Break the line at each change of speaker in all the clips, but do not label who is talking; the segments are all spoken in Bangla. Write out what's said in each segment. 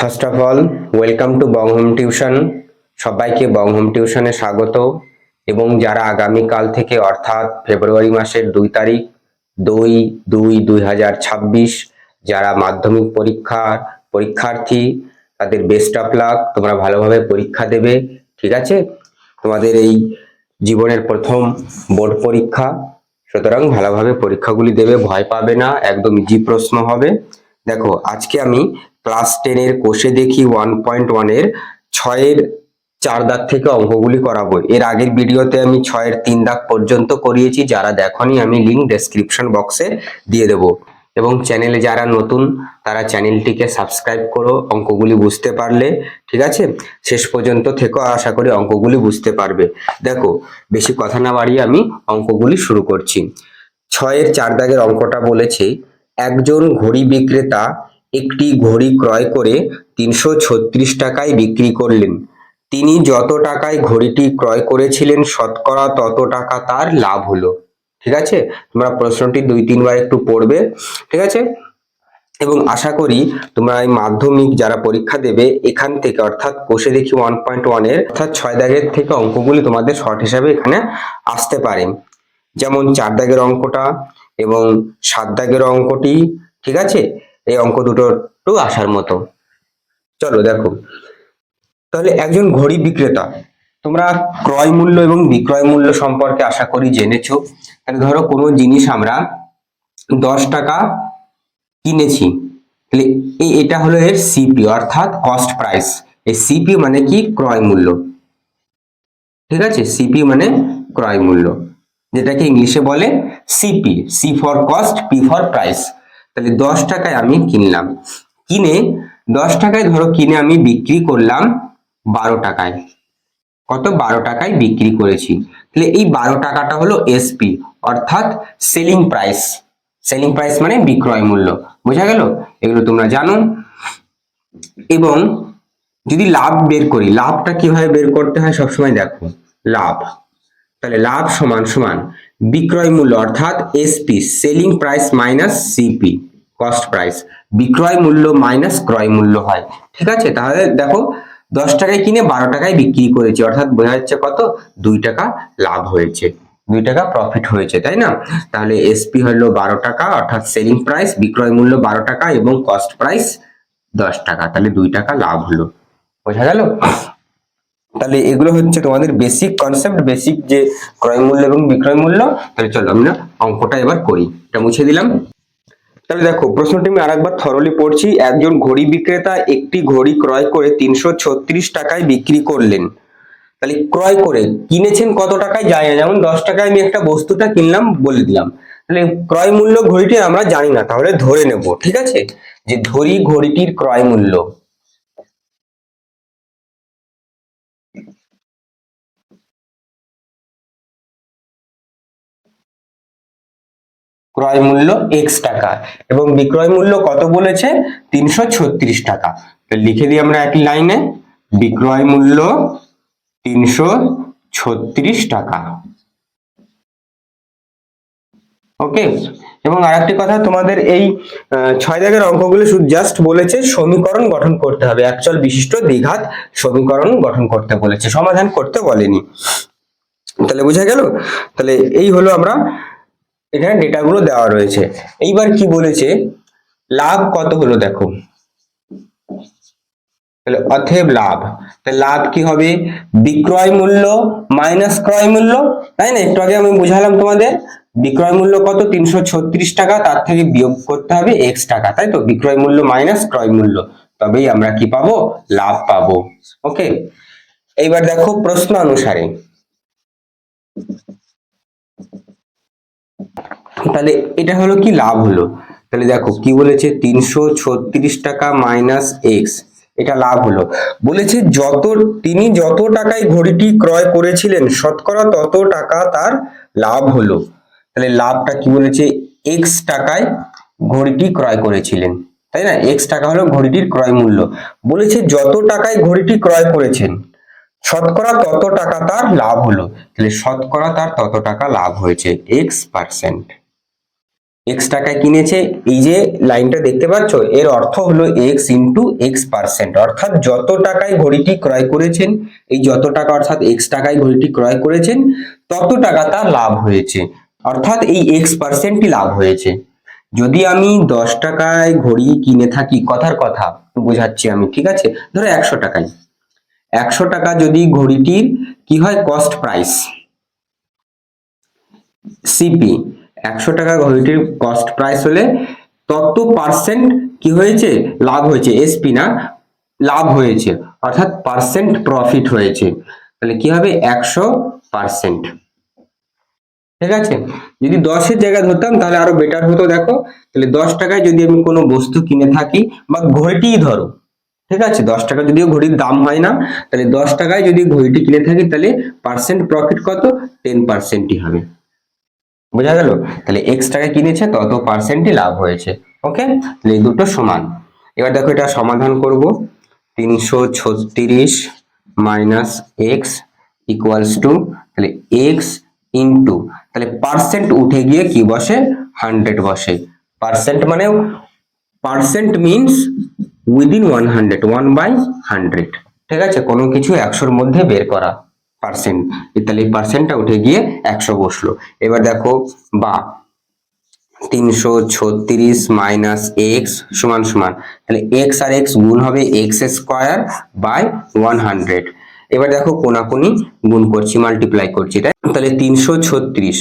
First of all welcome to Bong home tuition. সবাইকে বং হোম টিউশনে স্বাগত। এবং যারা আগামীকাল থেকে অর্থাৎ ফেব্রুয়ারি মাসের 2 তারিখ 2/2/2026 যারা মাধ্যমিক পরীক্ষার্থী তাদের বেস্ট অফ লাক। তোমরা ভালোভাবে পরীক্ষা দেবে, ঠিক আছে? তোমাদের এই জীবনের প্রথম বোর্ড পরীক্ষা, সুতরাং ভালোভাবে পরীক্ষাগুলি দেবে, ভয় পাবে না, একদম ইজি প্রশ্ন হবে। দেখো, আজকে আমি ক্লাস 10 এর কোষে দেখি 1.1 এর 6 এর 4 দাগ থেকে অঙ্কগুলি করাবো। এর আগের ভিডিওতে আমি 6 এর 3 দাগ পর্যন্ত করিয়েছি, যারা দেখোনি আমি লিংক ডেসক্রিপশন বক্সে দিয়ে দেবো। এবং চ্যানেলে যারা নতুন তারা চ্যানেলটিকে সাবস্ক্রাইব করো অঙ্কগুলি বুঝতে পারলে, ঠিক আছে? শেষ পর্যন্ত থেকো, আশা করি অঙ্কগুলি বুঝতে পারবে। দেখো, বেশি কথা না বাড়িয়ে আমি অঙ্কগুলি শুরু করছি। 6 এর 4 দাগের অঙ্কটা বলেছে, একজন ঘড়ি বিক্রেতা একটি ঘড়ি ক্রয় করে 336 টাকায় বিক্রি করলেন। তিনি যত টাকায় ঘড়িটি ক্রয় করেছিলেন শতকরা তত টাকা তার লাভ হলো। ঠিক আছে? তোমরা প্রশ্নটি 2-3 বার একটু পড়বে, ঠিক আছে? এবং আশা করি তোমরা এই মাধ্যমিক যারা পরীক্ষা দেবে এখান থেকে অর্থাৎ কোষে দেখি 1.1 এর অর্থাৎ 6 দাগের থেকে অঙ্কগুলি তোমাদের শর্ট হিসাবে এখানে আসতে পারে। যেমন 4 দাগের অঙ্কটা এবং 7 দাগের অঙ্কটি, ঠিক আছে? এই অঙ্ক দুটো একটু আসার মতো। চলো দেখো, তাহলে একজন ঘড়ি বিক্রেতা, তোমরা ক্রয় মূল্য এবং বিক্রয় মূল্য সম্পর্কে আশা করি জেনেছো। তাহলে ধরো কোনো জিনিস আমরা 10 টাকা কিনেছি, তাহলে এটা হলো এর সিপি অর্থাৎ কস্ট প্রাইস। এই সিপি মানে কি? ক্রয় মূল্য, ঠিক আছে? সিপি মানে ক্রয় মূল্য, যেটাকে ইংলিশে বলে CP, C for cost, P for price. তাহলে 10 টাকায় আমি কিনলাম, কিনে 10 টাকায় ধরো কিনে আমি বিক্রি করলাম 12 টাকায়। কত? 12 টাকায় বিক্রি করেছি। তাহলে এই 12 টাকাটা হলো এসপি অর্থাৎ সেলিং প্রাইস। সেলিং প্রাইস মানে বিক্রয় মূল্য। বোঝা গেল? এগুলো তোমরা জানো। এবং যদি লাভ বের করি, লাভটা কিভাবে বের করতে হয় সবসময় দেখো, লাভ, তাহলে লাভ সমান সমান বিক্রয় মূল্য অর্থাৎ SP, selling price minus CP, cost price. বিক্রয় মূল্য মাইনাস ক্রয় মূল্য হয়, ঠিক আছে? তাহলে দেখো, 10 টাকায় কিনে 12 টাকায় বিক্রি করেছি অর্থাৎ বোঝা যাচ্ছে কত? 2 টাকা লাভ হয়েছে, 2 টাকা প্রফিট হয়েছে, তাই না? তাহলে এসপি হলো 12 টাকা অর্থাৎ সেলিং প্রাইস, বিক্রয় মূল্য 12 টাকা এবং কস্ট প্রাইস 10 টাকা, তাহলে 2 টাকা লাভ হলো। বোঝা গেল? তাহলে এগুলো হচ্ছে তোমাদের বেসিক কনসেপ্ট, বেসিক যে ক্রয় মূল্য এবং বিক্রয় মূল্য। তাহলে চলো আমরা অঙ্কটা এবার করি, এটা মুছে দিলাম। তাহলে দেখো, প্রশ্নটি আমি আরেকবার থরলি পড়ছি। একজন ঘড়ি বিক্রেতা একটি ঘড়ি ক্রয় করে 336 টাকায় বিক্রি করলেন। তাহলে ক্রয় করে, কিনেছেন কত টাকায় জানি না, যেমন 10 টাকায় আমি একটা বস্তুটা কিনলাম বলে দিলাম। তাহলে ক্রয় মূল্য ঘড়িটি আমরা জানি না, তাহলে ধরে নেব, ঠিক আছে? যে ধরি ঘড়িটির ক্রয় মূল্য, ক্রয় মূল্য এক্স টাকা এবং বিক্রয় মূল্য কত বলেছে? 336 টাকা। তো লিখে দিই আমরা একই লাইনে, বিক্রয় মূল্য 336 টাকা। ওকে। এবং আরেকটি কথা, তোমাদের এই 6 দাগের অঙ্কগুলো শুধু জাস্ট বলেছে সমীকরণ গঠন করতে হবে, একচল বিশিষ্ট দ্বিঘাত সমীকরণ গঠন করতে বলেছে, সমাধান করতে বলেনি। তাহলে বোঝা গেল? তাহলে এই হলো, আমরা এখানে ডেটাগুলো দেওয়া রয়েছে। এইবার কি বলেছে? লাভ কত হলো দেখো, তাহলে অতএব লাভ, তাহলে লাভ কি হবে? বিক্রয় মূল্য মাইনাস ক্রয় মূল্য, তাই না? একটু আগে আমি বুঝালাম তোমাদের, বিক্রয় মূল্য কত? 336 টাকা, তার থেকে বিয়োগ করতে হবে এক্স টাকা, তাই তো? বিক্রয় মূল্য মাইনাস ক্রয় মূল্য, তবেই আমরা কি পাবো? লাভ পাবো। ওকে। এইবার দেখো প্রশ্ন অনুসারে, তাহলে এটা হলো কি? লাভ হলো। তাহলে দেখো কি বলেছে? 336 টাকা মাইনাস এক্স, এটা লাভ হলো। বলেছে তিনি যত টাকায় ঘড়িটি ক্রয় করেছিলেন শতকরা তত টাকা তার লাভ হলো। তাহলে লাভটা কি বলেছে? এক্স টাকায় ঘড়িটি ক্রয় করেছিলেন, তাই না? এক্স টাকা হলো ঘড়িটির ক্রয় মূল্য। বলেছে যত টাকায় ঘড়িটি ক্রয় করেছেন শতকরা তত টাকা তার লাভ হলো। তাহলে শতকরা তার তত টাকা লাভ হয়েছে, X%। এক্স টাকায় কিনেছে, এই যে লাইনটা দেখতে পাচ্ছ এর অর্থ হলো এক্স ইন্টু এক্স পার্সেন্ট, অর্থাৎ যত টাকায় ঘড়িটি ক্রয় করেছেন, এই যত টাকা অর্থাৎ এক্স টাকায় ঘড়িটি ক্রয় করেছেন তত টাকা তার লাভ হয়েছে, অর্থাৎ এই এক্স পার্সেন্টই লাভ হয়েছে। যদি আমি 10 টাকায় ঘড়ি কিনে থাকি, কথার কথা বোঝাচ্ছি আমি, ঠিক আছে, ধরো 100 টাকায়, 100 টাকা যদি ঘড়িটির কি হয় কস্ট প্রাইস সিপি, 100 টাকা ঘড়িটির কস্ট প্রাইস হলে তত পার্সেন্ট কি হয়েছে লাভ হয়েছে, এসপি না, লাভ হয়েছে, অর্থাৎ পার্সেন্ট প্রফিট হয়েছে, তাহলে কি হবে 100%। ঠিক আছে, যদি 10-এর জায়গায় ধরতাম তাহলে আরো বেটার হতো, দেখো তাহলে 10 টাকায় যদি আমি কোনো বস্তু কিনে থাকি বা ঘড়িটিই ধরো, ঠিক আছে, 10 টাকা যদিও ঘড়ির দাম হয় না, তাহলে 10 টাকায় যদি ঘড়িটি কিনে থাকি তাহলে পার্সেন্ট প্রফিট কত, 10%ই হবে। বোঝা গেল, তাহলে এক্স টাকায় কিনেছে তত পার্সেন্টই লাভ হয়েছে। ওকে, তাহলে এই দুটো সমান। এবার দেখো এটা সমাধান করব, 336 মাইনাস এক্স ইকুয়ালস টু, তাহলে এক্স ইন্টু, তাহলে পার্সেন্ট উঠে গিয়ে কি বসে, 100 বসে। পার্সেন্ট মানে, পার্সেন্ট মিনস উইদিন 100, 1/100, ঠিক আছে, কোনো কিছু 100-র মধ্যে বের করা পার্সেন্ট, তাহলে এই পার্সেন্টটা উঠে গিয়ে 100 বসলো। এবার দেখো বা 336 মাইনাস এক্স সমান সমান, তাহলে এক্স আর এক্স গুণ হবে এক্স স্কোয়ার বাই 100। এবার দেখো কোনাকুনি গুণ করছি, মাল্টিপ্লাই করছি, তাই তাহলে 336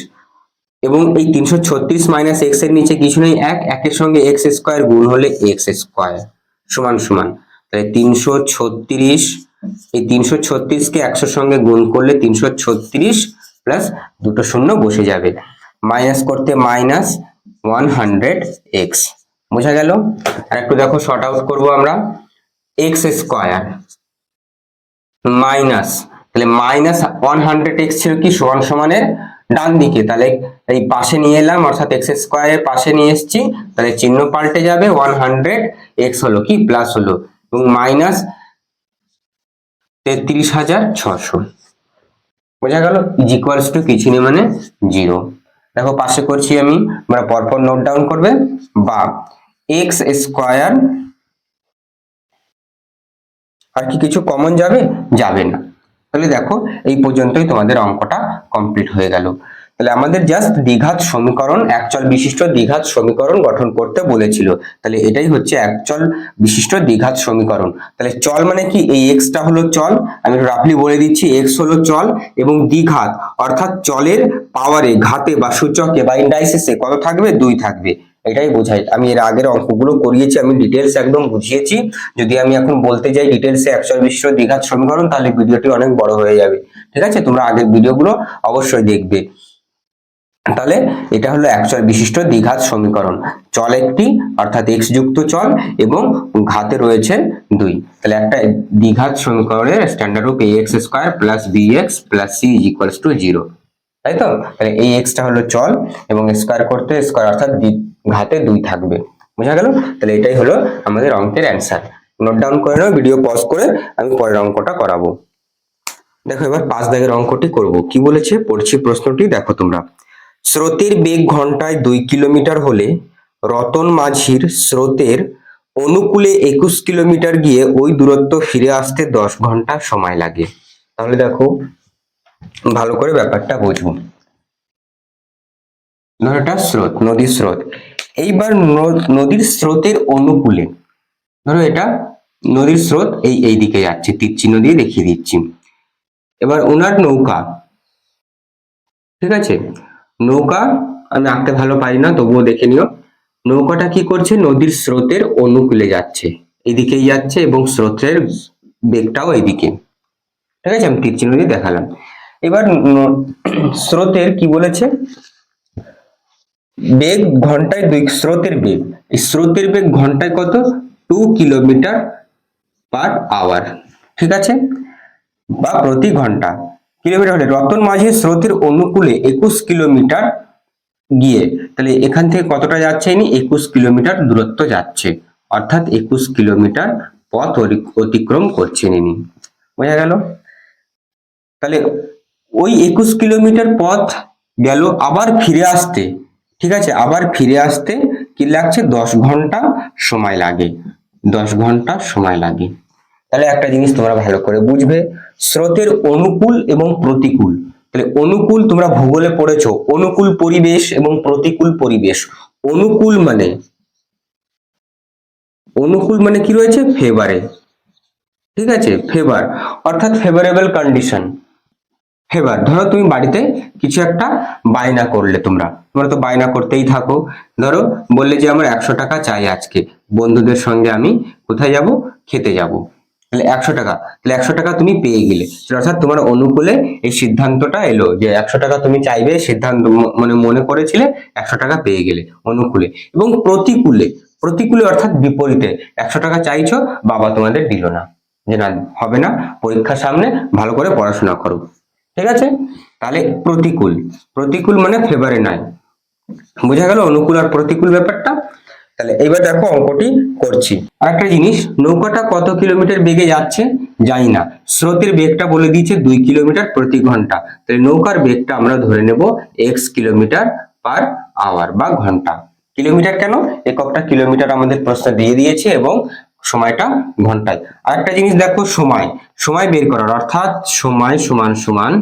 এবং এই 336 মাইনাস এক্স এর নিচে কিছু নেই, একের সঙ্গে এক্স স্কোয়ার গুণ হলে এক্স স্কোয়ার সমান সমান, তাহলে 336, এই 336 কে 100-র সঙ্গে গুণ করলে 336 প্লাস দুটো শূন্য বসে যাবে, মাইনাস করতে মাইনাস 100x, বোঝা গেল। আর একটু দেখো শর্ট আউট করবো আমরা, এক্স স্কোয়ার মাইনাস, তাহলে মাইনাস 100x ছিল কি সমান সমানের ডান দিকে, তাহলে এই পাশে নিয়ে এলাম, অর্থাৎ এক্স স্কোয়ারের পাশে নিয়ে এসেছি, তাহলে চিহ্ন পাল্টে যাবে, 100x হলো কি প্লাস হলো, এবং মাইনাস 33,600, বোঝা গেল, ইজ ইকুয়ালস টু কিছু নেই মানে 0। দেখো পাশে করছি আমি, আমরা পরপর নোট ডাউন করবে, বা এক্স স্কোয়ার, আর কি কিছু কমন যাবে, যাবে না, তাহলে দেখো এই পর্যন্তই তোমাদের অঙ্কটা কমপ্লিট হয়ে গেল। তাহলে আমাদের জাস্ট দ্বিঘাত সমীকরণ, একচল বিশিষ্ট দ্বিঘাত সমীকরণ গঠন করতে বলেছিল, তাহলে এটাই হচ্ছে একচল বিশিষ্ট দ্বিঘাত সমীকরণ। তাহলে চল মানে কি, এই এক্সটা হলো চল, আমি রাফলি বলে দিচ্ছি, এক্স হলো চল, এবং দ্বিঘাত অর্থাৎ চলের পাওয়ারে, ঘাতে বা সূচকে বা ইন্ডাইসিসে কত থাকবে, 2 থাকবে, এটাই বোঝাই। আমি এর আগের অঙ্কগুলো করিয়েছি, আমি ডিটেলস একদম বুঝিয়েছি, যদি আমি এখন বলতে যাই ডিটেলসে একচল বিশিষ্ট দ্বিঘাত সমীকরণ তাহলে ভিডিওটি অনেক বড় হয়ে যাবে, ঠিক আছে, তোমরা আগের ভিডিওগুলো অবশ্যই দেখবে। তাহলে এটা হলো একচল বিশিষ্ট দ্বিঘাত সমীকরণ, চল একটি অর্থাৎ এক্স যুক্ত চল এবং ঘাতে রয়েছে 2, তাহলে একটা দ্বিঘাত সমীকরণের স্ট্যান্ডার্ড রূপ ax square plus bx plus c is equals two 0, তাই তো। তাহলে এই এক্সটা হলো চল এবং স্কয়ার করতে স্কয়ার অর্থাৎ ঘাতে 2 থাকবে, বোঝা গেল। তাহলে এটাই হলো আমাদের অঙ্কের অ্যান্সার। নোট ডাউন করে নাও, ভিডিও পজ করে আমি পরের অঙ্কটা করাবো। দেখো এবার 5 দাগের অঙ্কটি করব, কি বলেছে পড়ছি প্রশ্নটি, দেখো তোমরা। স্রোতের বেগ ঘন্টায় 2 কিলোমিটার হলে রতন মাঝির স্রোতের অনুকূলে 21 কিলোমিটার গিয়ে ওই দূরত্ব ফিরে আসতে 10 ঘন্টা সময় লাগে। তাহলে দেখো ভালো করে ব্যাপারটা বুঝবো। ধরো এটা স্রোত, নদীর স্রোত, এইবার নদীর স্রোতের অনুকূলে, ধরো এটা নদীর স্রোত এই দিকে যাচ্ছে, তীর চিহ্ন দিয়ে দেখিয়ে দিচ্ছি। এবার ওনার নৌকা, ঠিক আছে, নৌকা আমি আঁকতে ভালো পারি না তবুও দেখে নিও, নৌকাটা কি করছে, নদীর স্রোতের অনুকূলে যাচ্ছে, এদিকেই যাচ্ছে এবং স্রোতের বেগটাও এইদিকে, ঠিক আছে, আমি তীর চিহ্ন দিয়ে দেখালাম। এবার স্রোতের কি বলেছে, বেগ ঘন্টায় 2, স্রোতের বেগ, এই স্রোতের বেগ ঘন্টায় কত, 2 কিলোমিটার পার আওয়ার, ঠিক আছে, বা প্রতি ঘন্টা, কিলোমিটার হলে রতন মাঝির স্রোতের অনুকূলে 21 কিলোমিটার গিয়ে, তাহলে এখান থেকে কতটা যাচ্ছে, 21 কিলোমিটার দূরত্ব যাচ্ছে, অর্থাৎ 21 কিলোমিটার পথ অতিক্রম করছেন ইনি, বোঝা গেল। তাহলে ওই 21 কিলোমিটার পথ গেল, আবার ফিরে আসতে ঠিক আছে, আবার ফিরে আসতে কি লাগছে, 10 ঘন্টা সময় লাগে, 10 ঘন্টা সময় লাগে। তাহলে একটা জিনিস তোমরা ভালো করে বুঝবে, স্রোতের অনুকূল এবং প্রতিকূল। তাহলে অনুকূল তোমরা ভূগোলে পড়েছো, অনুকূল পরিবেশ এবং প্রতিকূল পরিবেশ। অনুকূল মানে, অনুকূল মানে কি রয়েছে, ফেভারে, ঠিক আছে, ফেভার অর্থাৎ ফেভারেবল কন্ডিশন। ফেভার, ধরো তুমি বাড়িতে কিছু একটা বায়না করলে, তোমরা তোমরা তো বায়না করতেই থাকো। ধরো বললে যে আমার 100 টাকা চাই আজকে, বন্ধুদের সঙ্গে আমি কোথায় যাব, খেতে যাব, তাহলে 100 টাকা, তাহলে 100 টাকা তুমি পেয়ে গেলে, অর্থাৎ তোমার অনুকূলে এই সিদ্ধান্তটা এলো যে 100 টাকা তুমি চাইবে, সিদ্ধান্ত মানে মনে করেছিলে, 100 টাকা পেয়ে গেলে অনুকূলে। এবং প্রতিকূলে, প্রতিকূলে অর্থাৎ বিপরীতে, 100 টাকা চাইছো, বাবা তোমাদের দিল না, যে না হবে না, পরীক্ষার সামনে ভালো করে পড়াশোনা করো, ঠিক আছে। তাহলে প্রতিকূল, প্রতিকূল মানে ফেভারে নাই, বোঝা গেল অনুকূল আর প্রতিকূল ব্যাপারটা। তাহলে এবার দেখো অঙ্কটি করছি। আরেকটা জিনিস, নৌকাটা কত কিলোমিটার বেগে যাচ্ছে জানি না, স্রোতের বেগটা বলে দিয়েছে 2 কিলোমিটার প্রতি ঘন্টা, তাহলে নৌকার বেগটা আমরা ধরে নেব x কিলোমিটার পার আওয়ার বা ঘন্টা। কিলোমিটার কেন, এককটা কিলোমিটার আমাদের প্রশ্ন দিয়ে দিয়েছে এবং সময়টা ঘন্টায়। আরেকটা জিনিস দেখো, সময়, সময় বের করার, অর্থাৎ সময় সমান সমান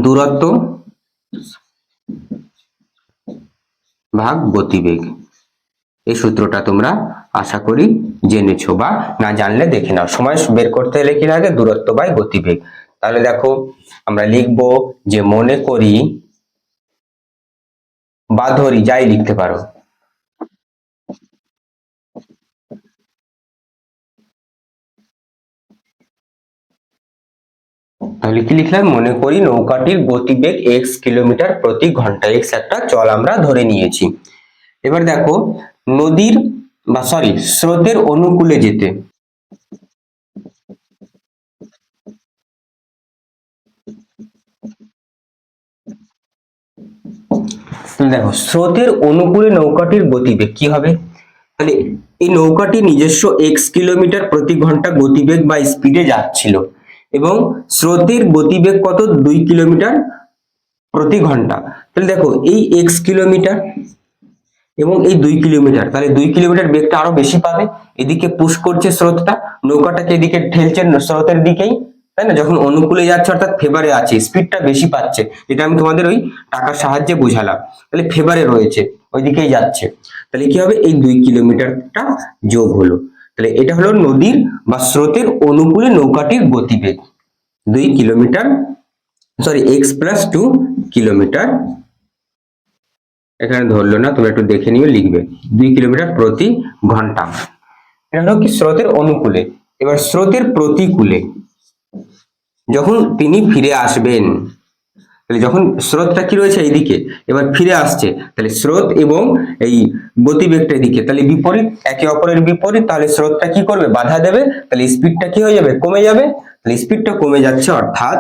দূরত্ব ভাগ গতিবেগ। এই সূত্রটা তোমরা আশা করি জেনেছো, বা না জানলে দেখে নাও। সময় বের করতে হলে কি লাগে, দূরত্ব বাই গতিবেগ। তাহলে দেখো আমরা লিখবো যে মনে করি বা ধরি, যাই লিখতে পারো, তাহলে কি লিখলাম, মনে করি নৌকাটির গতিবেগ x কিলোমিটার প্রতি ঘন্টা, x একটা চল আমরা ধরে নিয়েছি। এবার দেখো নদীর বা সরি স্রোতের অনুকূলে যেতে, দেখো স্রোতের অনুকূলে নৌকাটির গতিবেগ কি হবে, তাহলে এই নৌকাটি নিজস্ব x কিলোমিটার প্রতি ঘন্টা গতিবেগ বা স্পিডে যাচ্ছিল, এবং স্রোতের গতিবেগ কত, 2 কিলোমিটার প্রতি ঘন্টা। তাহলে দেখো এই x কিলোমিটার এবং এই 2 কিলোমিটার, তাহলে 2 কিলোমিটার বেগটা আরো বেশি পাবে, এদিকে পুশ করছে স্রোতটা, নৌকাটাকে এদিকে ঠেলছে স্রোতের দিকেই, তাই না, যখন অনুকূলে যাচ্ছে অর্থাৎ ফেভারে আছে, স্পিডটা বেশি পাচ্ছে, যেটা আমি তোমাদের ওই টাকার সাহায্যে বুঝালাম। তাহলে ফেভারে রয়েছে, ওইদিকেই যাচ্ছে, তাহলে কি হবে, এই 2 কিলোমিটারটা যোগ হলো, তাহলে এটা হলো নদীর বা স্রোতের অনুকূলে নৌকাটির গতিবেগ, 2 কিলোমিটার, সরি x+2 কিলোমিটার, এখানে ধরলো না, তুমি একটু দেখে নিও, লিখবে 2 কিলোমিটার প্রতি ঘন্টা। এটা হলো কি স্রোতের অনুকূলে। এবার স্রোতের প্রতিকূলে যখন তিনি ফিরে আসবেন, তাহলে যখন স্রোতটা কি রয়েছে এইদিকে, এবার ফিরে আসছে, তাহলে স্রোত এবং এই গতিবেগটা এদিকে, তাহলে বিপরীত, একে অপরের বিপরীত, তাহলে স্রোতটা কি করবে, বাধা দেবে, তাহলে স্পিডটা কি হয়ে যাবে, কমে যাবে, তাহলে স্পিডটা কমে যাচ্ছে, অর্থাৎ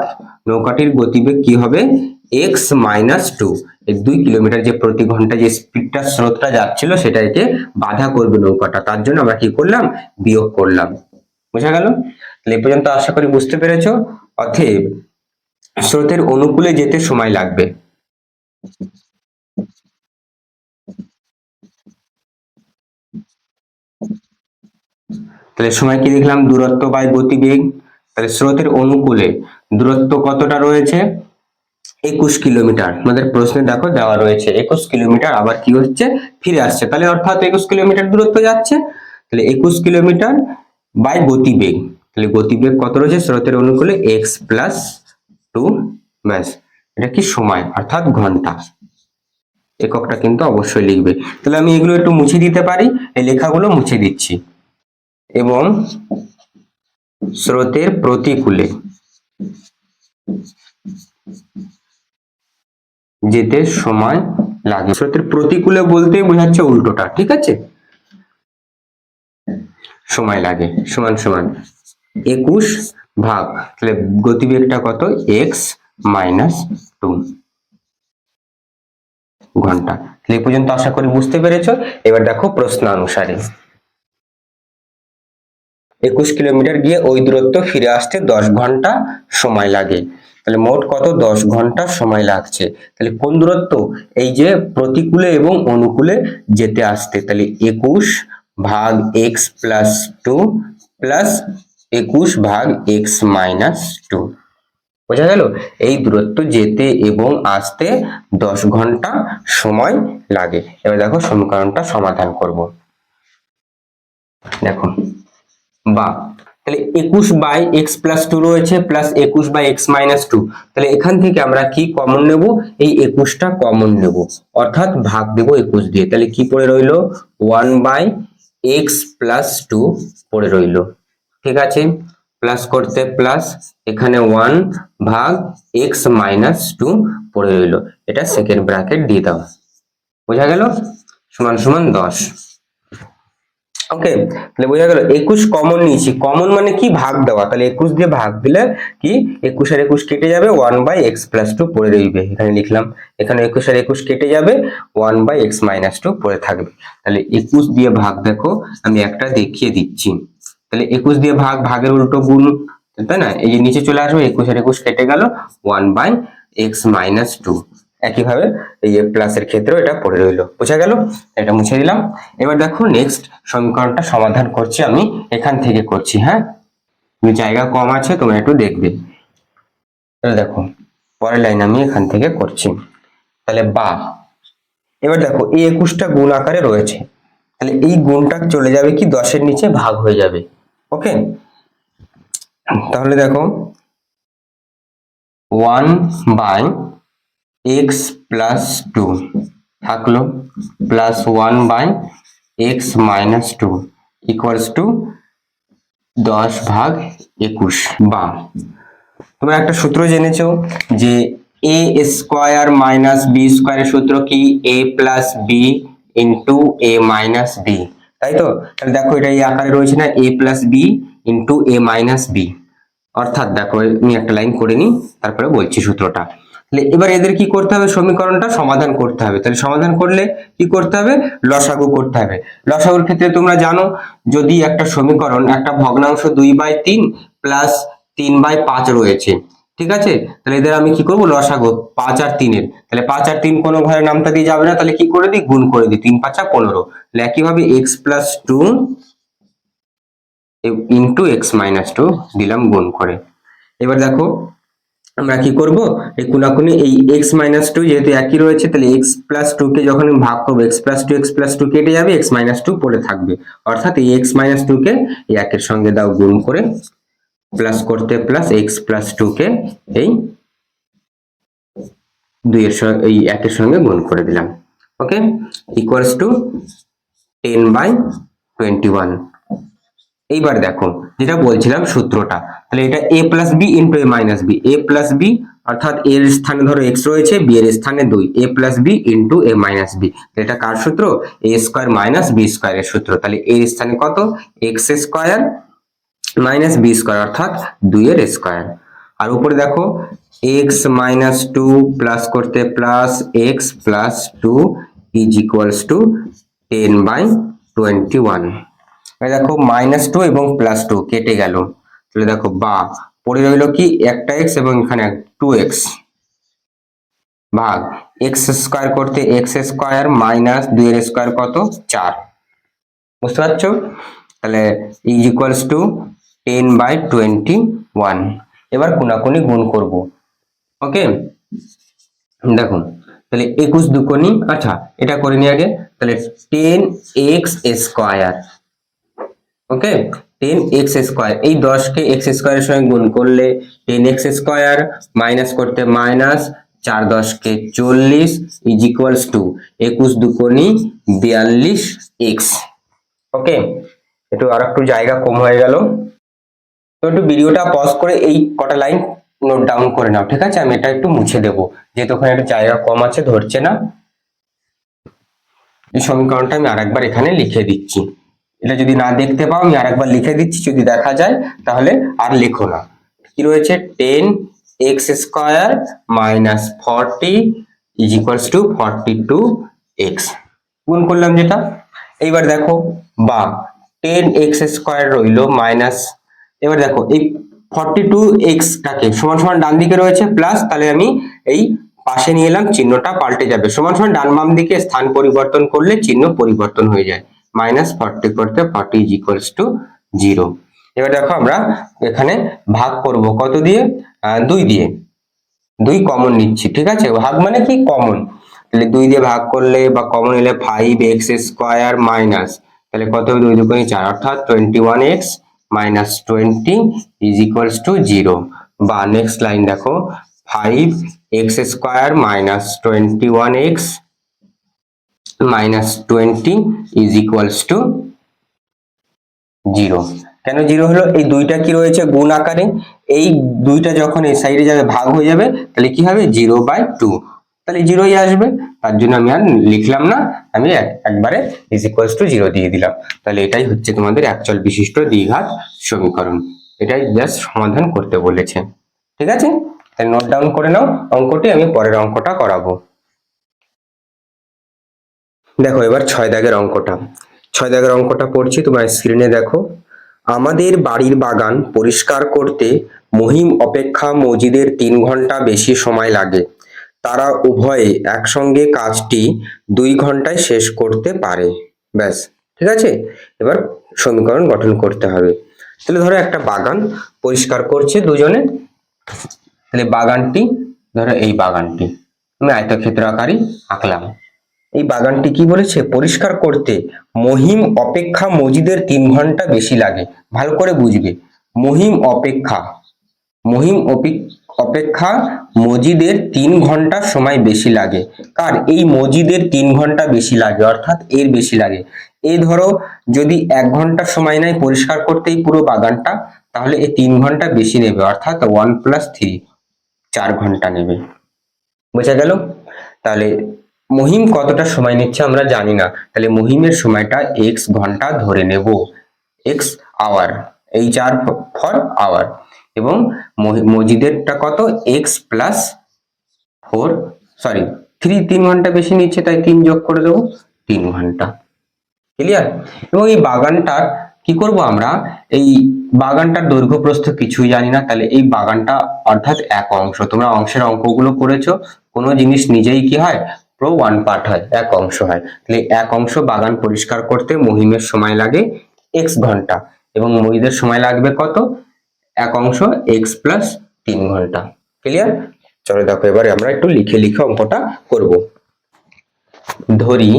নৌকাটির গতিবেগ কি হবে, x-2, এই 2 কিলোমিটার যে প্রতি ঘন্টা যে স্পিডটা স্রোতটা যাচ্ছিল সেটাকে বাধা করবে নৌকাটা, তার জন্য আমরা কি করলাম, বিয়োগ করলাম। বোঝা গেল? তাহলে এই পর্যন্ত আশা করি বুঝতে পেরেছো। অতএব স্রোতের অনুকূলে যেতে সময় লাগবে, তাহলে সময় কি লিখলাম, দূরত্ব বাই গতিবেগ। তাহলে স্রোতের অনুকূলে দূরত্ব কতটা রয়েছে, 21 কিলোমিটার, আমাদের প্রশ্নে দেখো দেওয়া রয়েছে 21 কিলোমিটার, আবার কি হচ্ছে, ফিরে আসছে, তাহলে অর্থাৎ 21 কিলোমিটার দূরত্ব যাচ্ছে, তাহলে 21 কিলোমিটার বাই গতিবেগ, তাহলে গতিবেগ কত রয়েছে স্রোতের অনুকূলে, x+2, ব্যাস, এটা কি সময় অর্থাৎ ঘন্টা, এককটা কিন্তু অবশ্যই লিখবে। তাহলে আমি এগুলো একটু মুছে দিতে পারি, এই লেখাগুলো মুছে দিচ্ছি। এবং স্রোতের প্রতিকূলে যেতে সময় লাগে, স্রোতের প্রতিকূলে বলতে বোঝাচ্ছে উল্টোটা, ঠিক আছে, সময় লাগে সমান সমান 21 ভাগ, তাহলে গতিবেগটা কত, x-2 ঘন্টা। তাহলে এই পর্যন্ত আশা করি বুঝতে পেরেছো। এবার দেখো প্রশ্ন অনুসারে, 21 কিলোমিটার গিয়ে ওই দূরত্ব ফিরে আসতে 10 ঘন্টা সময় লাগে, তাহলে মোট কত 10 ঘন্টা সময় লাগছে। তাহলে কোন দূরত্ব, এই যে প্রতিকূলে এবং অনুকূলে যেতে আসতে, তাহলে 21 ভাগ x প্লাস 2 প্লাস 21 ভাগ x মাইনাস 2। বোঝা গেল? এই দূরত্ব যেতে এবং আসতে 10 ঘন্টা সময় লাগে। এবার দেখো সমীকরণটা সমাধান করব। দেখো বা তাহলে 21 বাই x প্লাস 2 রয়েছে প্লাস 21 বাই x মাইনাস 2, তাহলে এখান থেকে আমরা কি কমন নেব, এই 21টা কমন নেব, অর্থাৎ ভাগ দেব 21 দিয়ে। তাহলে কি পড়ে রইলো 1 বাই x প্লাস 2 পড়ে রইলো। ঠিক আছে, প্লাস করতে প্লাস, এখানে 1 ভাগ x মাইনাস 2 পড়ে রইলো, এটা সেকেন্ড ব্র্যাকেট দিয়ে দাও। বোঝা গেল? সমান সমান 10। ওকে, তাহলে বোঝা গেল 21 কমন নিয়েছি। কমন মানে কি, ভাগ দেওয়া। তাহলে 21 দিয়ে ভাগ দিলে কি 21 আর 21 কেটে যাবে, 1 বাই x প্লাস 2 পড়ে রইবে। এখানে লিখলাম, এখানে 21 আর 21 কেটে যাবে, 1 বাই x মাইনাস 2 পড়ে থাকবে। তাহলে 21 দিয়ে ভাগ, দেখো আমি একটা দেখিয়ে দিচ্ছি। তাহলে 21 দিয়ে ভাগ, ভাগের উল্টো গুণ, তাই না? এই যে নিচে চলে আসবে, 21 আর 21 কেটে গেল, 1 বাই x মাইনাস 2। একইভাবে এই প্লাসের ক্ষেত্রেও এটা পড়ে রইলো। বোঝা গেল? এটা মুছে দিলাম। এবার দেখো নেক্সট সমীকরণটা সমাধান করছি, আমি এখান থেকে করছি। হ্যাঁ, জায়গা কম আছে, তোমরা একটু দেখবে। তাহলে দেখো পরের লাইন আমি এখান থেকে করছি। তাহলে বা, এবার দেখো এই 21টা গুণ আকারে রয়েছে, তাহলে এই গুণটা চলে যাবে কি 10-এর নিচে ভাগ হয়ে যাবে। ওকে, তাহলে দেখো 1 বাই x প্লাস 2 থাকলো plus 1 by x minus 2 equals to 10 ভাগ 21। বা তোমরা একটা সূত্র জেনেছো যে a স্কয়ার মাইনাস b স্কয়ারের সূত্র কি, a plus b into a minus b, তাই তো? তাহলে দেখো এটা এই আকারে রয়েছে না, a plus b into a minus b। অর্থাৎ দেখো আমি একটা লাইন করে নিই, তারপরে বলছি সূত্রটা। তাহলে এবার এদের কি করতে হবে, সমীকরণটা সমাধান করতে হবে। তাহলে সমাধান করলে কি করতে হবে, লসাগু করতে হবে। লসাগুর ক্ষেত্রে তোমরা জানো, যদি একটা সমীকরণ, একটা ভগ্নাংশ 2/3 প্লাস 3/5 রয়েছে, ঠিক আছে, তাহলে এদের আমি কি করব, লসাগু 5 আর 3-এর। তাহলে 5 আর 3 কোনো ঘরে নামটা দিয়ে যাবে না, তাহলে কি করে দিই, গুণ করে দিই, 3 5 15। তাহলে একইভাবে x plus 2 into x minus 2 দিলাম গুণ করে। এবার দেখো আমরা কি করব, এই কোনাকুনি এই x মাইনাস 2 যেহেতু একই রয়েছে, তাহলে x প্লাস 2 কে যখন আমি ভাগ করবো, x প্লাস 2 কেটে যাবে, x মাইনাস 2 পড়ে থাকবে। অর্থাৎ এই x মাইনাস 2 কে এই একের সঙ্গে দাও গুণ করে, প্লাস করতে প্লাস x প্লাস 2 কে এই 2 এর সঙ্গে, এই একের সঙ্গে গুণ করে দিলাম। Okay, equals to 10/21। এইবার দেখো যেটা বলছিলাম সূত্রটা, তাহলে এটা a plus B into a minus B, a plus B অর্থাৎ এর স্থানে ধরো x রয়েছে, b এর স্থানে 2, a plus B into a minus B. এটা কার সূত্র, a স্কয়ার মাইনাস বি স্কয়ারের সূত্র। তাহলে এর স্থানে কত, x square minus B square অর্থাৎ 2 এর স্কয়ার। আর উপরে দেখো x মাইনাস 2 প্লাস করতে plus x plus 2 is equals to 10/21। দেখো মাইনাস 2 এবং প্লাস 2 কেটে গেল, তাহলে দেখো বা পড়ে রইল কি একটা x এবং এখানে 2x ভাগ x স্কয়ার করতে x স্কয়ার মাইনাস 2 এর স্কয়ার কত 4। বুঝতে পারছো? তাহলে ইজ ইকুয়ালস টু 10/21। এবার কোনাকুনি গুণ করব। ওকে, দেখো তাহলে 21 দুকোনি, আচ্ছা এটা করে নি আগে, তাহলে 10x স্কয়ার। ওকে, 10x স্কয়ার, এই 10 কে x স্কয়ারের সঙ্গে গুণ করলে 10x স্কয়ার মাইনাস করতে minus 4 10 K 40 is equals two 21 দুকোনি 42x। ওকে, একটু আর একটু জায়গা কম হয়ে গেল, তো একটু ভিডিওটা পজ করে এই কটা লাইন নোট ডাউন করে নাও। ঠিক আছে, আমি এটা একটু মুছে দেবো, যেহেতু ওখানে একটু জায়গা কম আছে, ধরছে না। এই সমীকরণটা আমি আরেকবার এখানে লিখে দিচ্ছি, এটা যদি না দেখতে পাও আমি আরেকবার লিখে দিচ্ছি, যদি দেখা যায় তাহলে আর লেখো না। কি রয়েছে, 10x square minus 40 is equals two 42x গুণ করলাম যেটা। এইবার দেখো বা 10x স্কয়ার রইলো মাইনাস, এবার দেখো এই 42x টাকে সমান সমান ডান দিকে রয়েছে প্লাস, তাহলে আমি এই পাশে নিয়ে এলাম, চিহ্নটা পাল্টে যাবে, সমান সমান ডান বাম দিকে স্থান পরিবর্তন করলে চিহ্ন পরিবর্তন হয়ে যায়, -40 করতে 40 ইজ ইকুয়ালস টু 0। এবার দেখো আমরা এখানে ভাগ করব কত দিয়ে, 2 দিয়ে, 2 কমন নিচ্ছি, ঠিক আছে, ভাগ মানে কি কমন, তাহলে 2 দিয়ে ভাগ করলে বা কমন নিলে 5x স্কয়ার মাইনাস, তাহলে কত হবে 2 2 4, অর্থাৎ 21x minus 20 is equals two 0। বা নেক্সট লাইন দেখো, 5x square minus 21x minus 20 is equals two 0। কেন 0 হলো, এই দুইটা কি রয়েছে গুণ আকারে, এই দুইটা যখন এই সাইডে যাবে ভাগ হয়ে যাবে, তাহলে কি হবে 0/2, তাহলে 0ই আসবে, তার জন্য আমি আর লিখলাম না, আমি একবারে ইজ ইকুয়ালস টু 0 দিয়ে দিলাম। তাহলে এটাই হচ্ছে তোমাদের একচল বিশিষ্ট দ্বিঘাত সমীকরণ, এটাই জাস্ট সমাধান করতে বলেছে, ঠিক আছে। তাহলে নোট ডাউন করে নাও অঙ্কটি, আমি পরের অঙ্কটা করাবো। দেখো এবার 6 দাগের অঙ্কটা, 6 দাগের অঙ্কটা পড়ছি, তোমার স্ক্রিনে দেখো। আমাদের বাড়ির বাগান পরিষ্কার করতে মহিম অপেক্ষা মজিদের 3 ঘন্টা বেশি সময় লাগে। তারা উভয়ে একসঙ্গে কাজটি 2 ঘন্টায় শেষ করতে পারে। ব্যাস, ঠিক আছে। এবার সমীকরণ গঠন করতে হবে। তাহলে ধরো একটা বাগান পরিষ্কার করছে দুজনে, তাহলে বাগানটি, ধরো এই বাগানটি আমি আয়তক্ষেত্র আকারে আঁকলাম। এই বাগানটি কি বলেছে, পরিষ্কার করতে মহিম অপেক্ষা মজিদের 3 ঘন্টা বেশি লাগে। ভালো করে বুঝবে, মহিম অপেক্ষা, মহিম অপেক্ষা মজিদের 3 ঘন্টা সময় বেশি লাগে। কার, এই মজিদের 3 ঘন্টা বেশি লাগে, অর্থাৎ এর বেশি লাগে। এই ধরো যদি 1 ঘন্টা সময় নেয় পরিষ্কার করতে এই পুরো বাগানটা, তাহলে এই 3 ঘন্টা বেশি নেবে, অর্থাৎ 1 + 3 4 ঘন্টা নেবে। বোঝা গেল। তাহলে মহিম কতটা সময় নিচ্ছে আমরা জানি না, তাহলে মহিমের সময়টা x ঘন্টা ধরে নেব, x hour, HR for hour, এবং মজিদেরটা কত x + 4, সরি 3 ঘন্টা বেশি নিচ্ছে, তাই 3 যোগ করে দেবো, 3 ঘন্টা। ক্লিয়ার। এবং এই বাগানটার কি করব আমরা, এই বাগানটার দৈর্ঘ্য প্রস্থ কিছুই জানি না, তাহলে এই বাগানটা অর্থাৎ এক অংশ, তোমরা অংশের অঙ্কগুলো করেছো, কোনো জিনিস নিজেই কি হয়, পুরো 1 পার্ট হয়, এক অংশ হয়। তাহলে এক অংশ বাগান পরিষ্কার করতে মহিমের সময় লাগে x ঘন্টা, এবং মহিদের সময় লাগবে কত, এক অংশ x + 3 ঘন্টা। ক্লিয়ার। চলো দেখো এবারে আমরা একটু লিখে লিখে অঙ্কটা করব। ধরি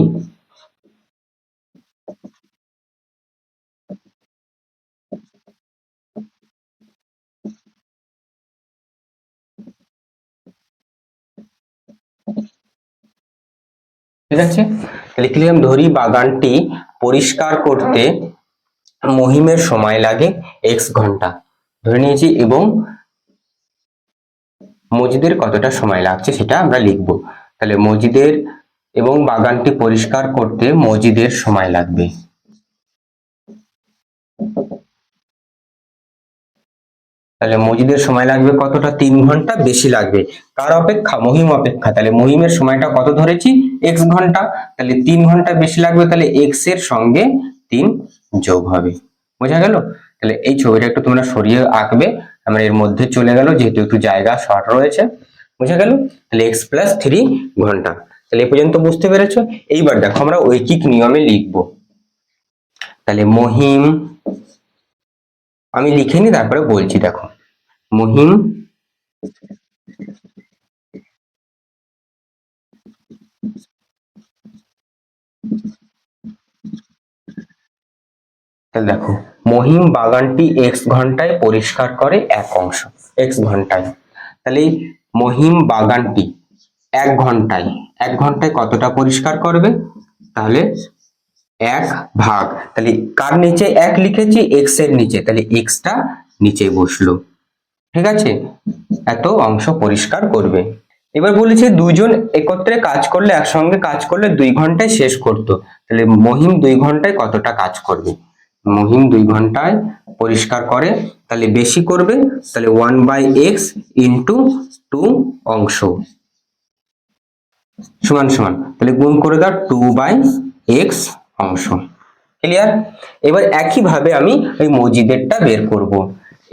ঠিক আছে, লিখলাম ধরি বাগানটি পরিষ্কার করতে মহিমের সময় লাগে x ঘন্টা ধরে নিয়েছি, এবং মজিদের কতটা সময় লাগছে সেটা আমরা লিখব। তাহলে মজিদের এবং বাগানটি পরিষ্কার করতে মজিদের সময় লাগবে, তাহলে মজিদের সময় লাগবে কতটা, 3 ঘন্টা বেশি লাগবে। কার অপেক্ষা, মহিম অপেক্ষা, তাহলে মহিমের সময়টা কত ধরেছি, x ঘন্টা, তাহলে 3 ঘন্টা বেশি লাগবে, তাহলে x এর সঙ্গে 3 যোগ হবে। বোঝা গেল। তাহলে এই ছবিটা একটু তোমরা সরিয়ে আঁকবে, আমরা এর মধ্যে চলে গেল যেহেতু একটু জায়গা শর্ট রয়েছে। বোঝা গেল। তাহলে x + 3 ঘন্টা। তাহলে এই পর্যন্ত বুঝতে পেরেছো। এইবার দেখো আমরা ঐকিক নিয়মে লিখবো। তাহলে মহিম, আমি লিখে নি তারপরে বলছি, দেখো মহিম তাহলে দেখো মহিম বাগানটি x ঘন্টায় পরিষ্কার করে এক অংশ, x ঘন্টায়, তাহলে এই মহিম বাগানটি 1 ঘন্টায়, 1 ঘন্টায় কতটা পরিষ্কার করবে, তাহলে 1 ভাগ, তাহলে কার নিচে 1 লিখেছি, x এর নিচে, তাহলে x টা নিচে বসলো, ঠিক আছে, এত অংশ পরিষ্কার করবে। এবার বলেছে দুইজন একত্রে কাজ করলে, একসঙ্গে কাজ করলে 2 ঘন্টায় শেষ করতো, তাহলে মহিম 2 ঘন্টায় কতটা কাজ করবে, মহিম 2 ঘন্টায় পরিষ্কার করে, তাহলে বেশি করবে, তাহলে 1/x ইন্টু 2 অংশ সমান সমান, তাহলে গুণ করে দাও 2/x অংশ। ক্লিয়ার। এবার একইভাবে আমি এই মজিদেরটা বের করব,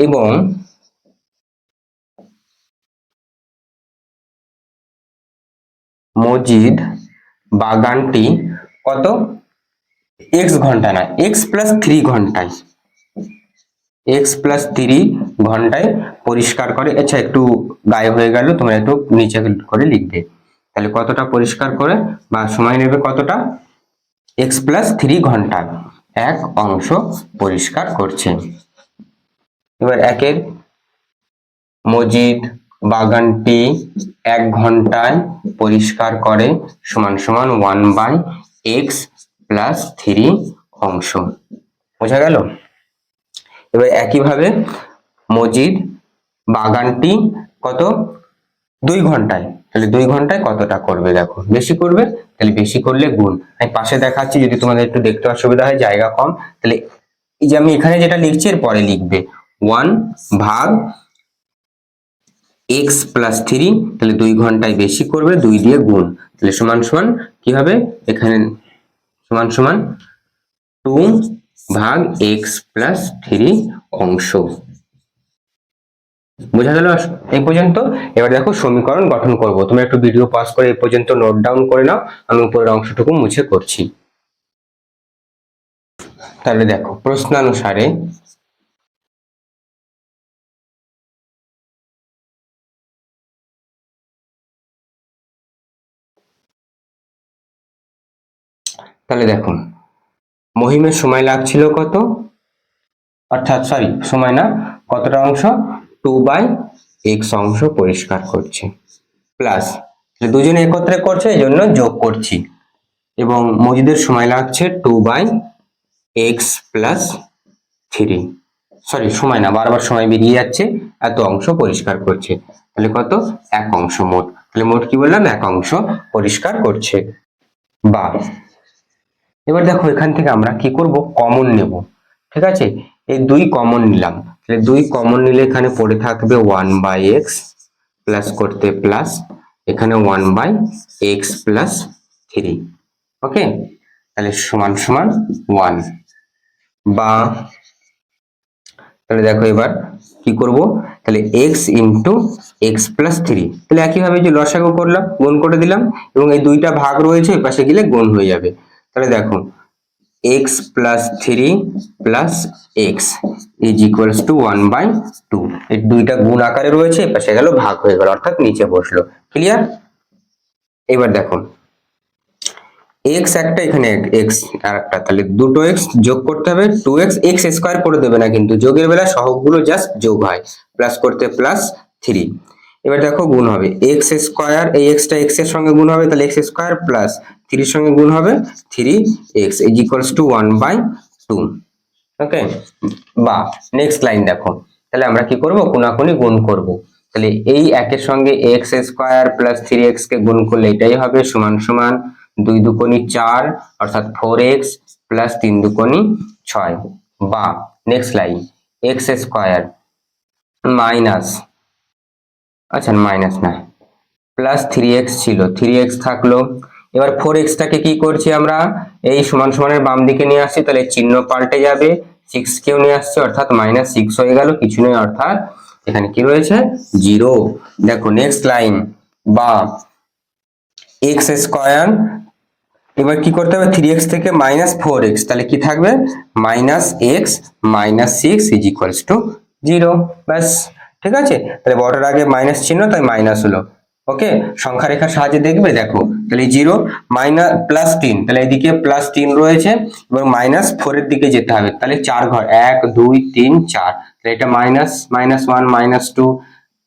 এবং মজিদ বাগানটি কত এক্স ঘন্টা না x+3 ঘন্টায় x+3 ঘন্টায় পরিষ্কার করে। আচ্ছা একটু গায়ে হয়ে গেল, তোমরা একটু নিচে করে লিখবে। তাহলে কতটা পরিষ্কার করে বা সময় নেবে কতটা, x+3 ঘন্টা এক অংশ পরিষ্কার করছে। এবার একের মজিদ বাগানটি 1 ঘন্টায় পরিষ্কার করে সমান সমান 1/x+3 অংশ। বোঝা গেল? এবার একইভাবে মজিদ বাগানটি কত 2 ঘন্টায়, তাহলে 2 ঘন্টায় কতটা করবে, দেখো বেশি করবে, তাহলে বেশি করলে গুণ। আমি পাশে দেখাচ্ছি যদি তোমাদের একটু দেখতে অসুবিধা হয়, জায়গা কম, তাহলে এই যে আমি এখানে যেটা লিখছি এর পরে লিখবে 1/x+3, তাহলে 2 ঘন্টায় বেশি করবে, 2 দিয়ে গুণ, তাহলে সমান সমান কি হবে এখানে সমান সমান 2/x+3 অংশ। বোঝা গেল এই পর্যন্ত? এবার দেখো সমীকরণ গঠন করব। তুমি একটু ভিডিও পজ করে এই পর্যন্ত নোট ডাউন করে নাও, আমি উপরের অংশটুকু মুছে করছি। তাহলে দেখো প্রশ্নানুসারে তাহলে দেখো মহিমের সময় লাগছিল কত, অর্থাৎ সরি সময় না, কতটা অংশ 2/x অংশ পরিষ্কার করছে, প্লাস দুজনে একত্রে করছে এই জন্য যোগ করছি, এবং মজিদের সময় লাগছে 2/x+3, সরি সময় না, বারবার সময় বেরিয়ে যাচ্ছে, এত অংশ পরিষ্কার করছে, তাহলে কত 1 অংশ মোট, তাহলে মোট কি বললাম 1 অংশ পরিষ্কার করছে। বা এবার দেখো এখান থেকে আমরা কি করব, কমন নেব। ঠিক আছে, এই 2 কমন নিলাম, তাহলে 2 কমন নিলে এখানে পড়ে থাকবে 1/x প্লাস করতে প্লাস এখানে 1/x+3, ওকে, তাহলে সমান সমান 1। বা তাহলে দেখো এবার কি করব, তাহলে x ইন্টু x+3, তাহলে একইভাবে যে লসাগু করলাম গুণ করে দিলাম, এবং এই 2টা ভাগ রয়েছে এই পাশে গেলে গুণ হয়ে যাবে। তাহলে দেখো x+3 plus x is equals two 1/2, এই 2টা গুণ আকারে রয়েছে, এই পাশে গেল ভাগ হয়ে গেল, অর্থাৎ নিচে বসলো। ক্লিয়ার? এবার দেখো x একটা, এখানে x আর একটা, তাহলে দুটো x যোগ করতে হবে, 2x, x স্কয়ার করে দেবে না কিন্তু, যোগের বেলা সহগগুলো জাস্ট যোগ হয়, প্লাস করতে প্লাস 3। এবার দেখো গুণ হবে x স্কয়ার, এই x টা x এর সঙ্গে গুণ হবে, তাহলে x স্কয়ার প্লাস 3 এর সঙ্গে গুণ হবে 3x ইজ ইকুয়ালস টু 1/2। ওকে, বা নেক্সট লাইন দেখো, তাহলে আমরা কি করব, কোনাকুনি গুণ করব, তাহলে এই একের সঙ্গে x স্কয়ার প্লাস 3x কে গুণ করলে এটাই হবে সমান সমান 2 দুগুণি 4, অর্থাৎ 4x প্লাস 3 দুগুণি 6। বা next line x square minus, আচ্ছা মাইনাস না, প্লাস 3x ছিল, 3x থাকলো, এবার 4x টাকে কি করছি আমরা, এই সমান সমানের বাম দিকে নিয়ে আসছি, তাহলে চিহ্ন পাল্টে যাবে, 6 কেও নিয়ে আসছে, অর্থাৎ -6 হয়ে গেল, কিছু নেই, অর্থাৎ এখানে কি রয়েছে 0। দেখো নেক্সট লাইন, বা x স্কয়ার, এবার কি করতে হবে, 3x থেকে -4x, তাহলে কি থাকবে -x -6 ইজ ইকুয়ালস টু 0। ব্যাস, ঠিক আছে, তাহলে বড়টার আগে মাইনাস চিহ্ন, তাই মাইনাস হলো। ওকে, সংখ্যা রেখার সাহায্যে দেখবে, দেখো তাহলে 0 +3, তাহলে এদিকে +3 রয়েছে এবং -4 এর দিকে যেতে হবে, তাহলে 4 ঘর 1 2 3 4, তাহলে এটা -1 -2,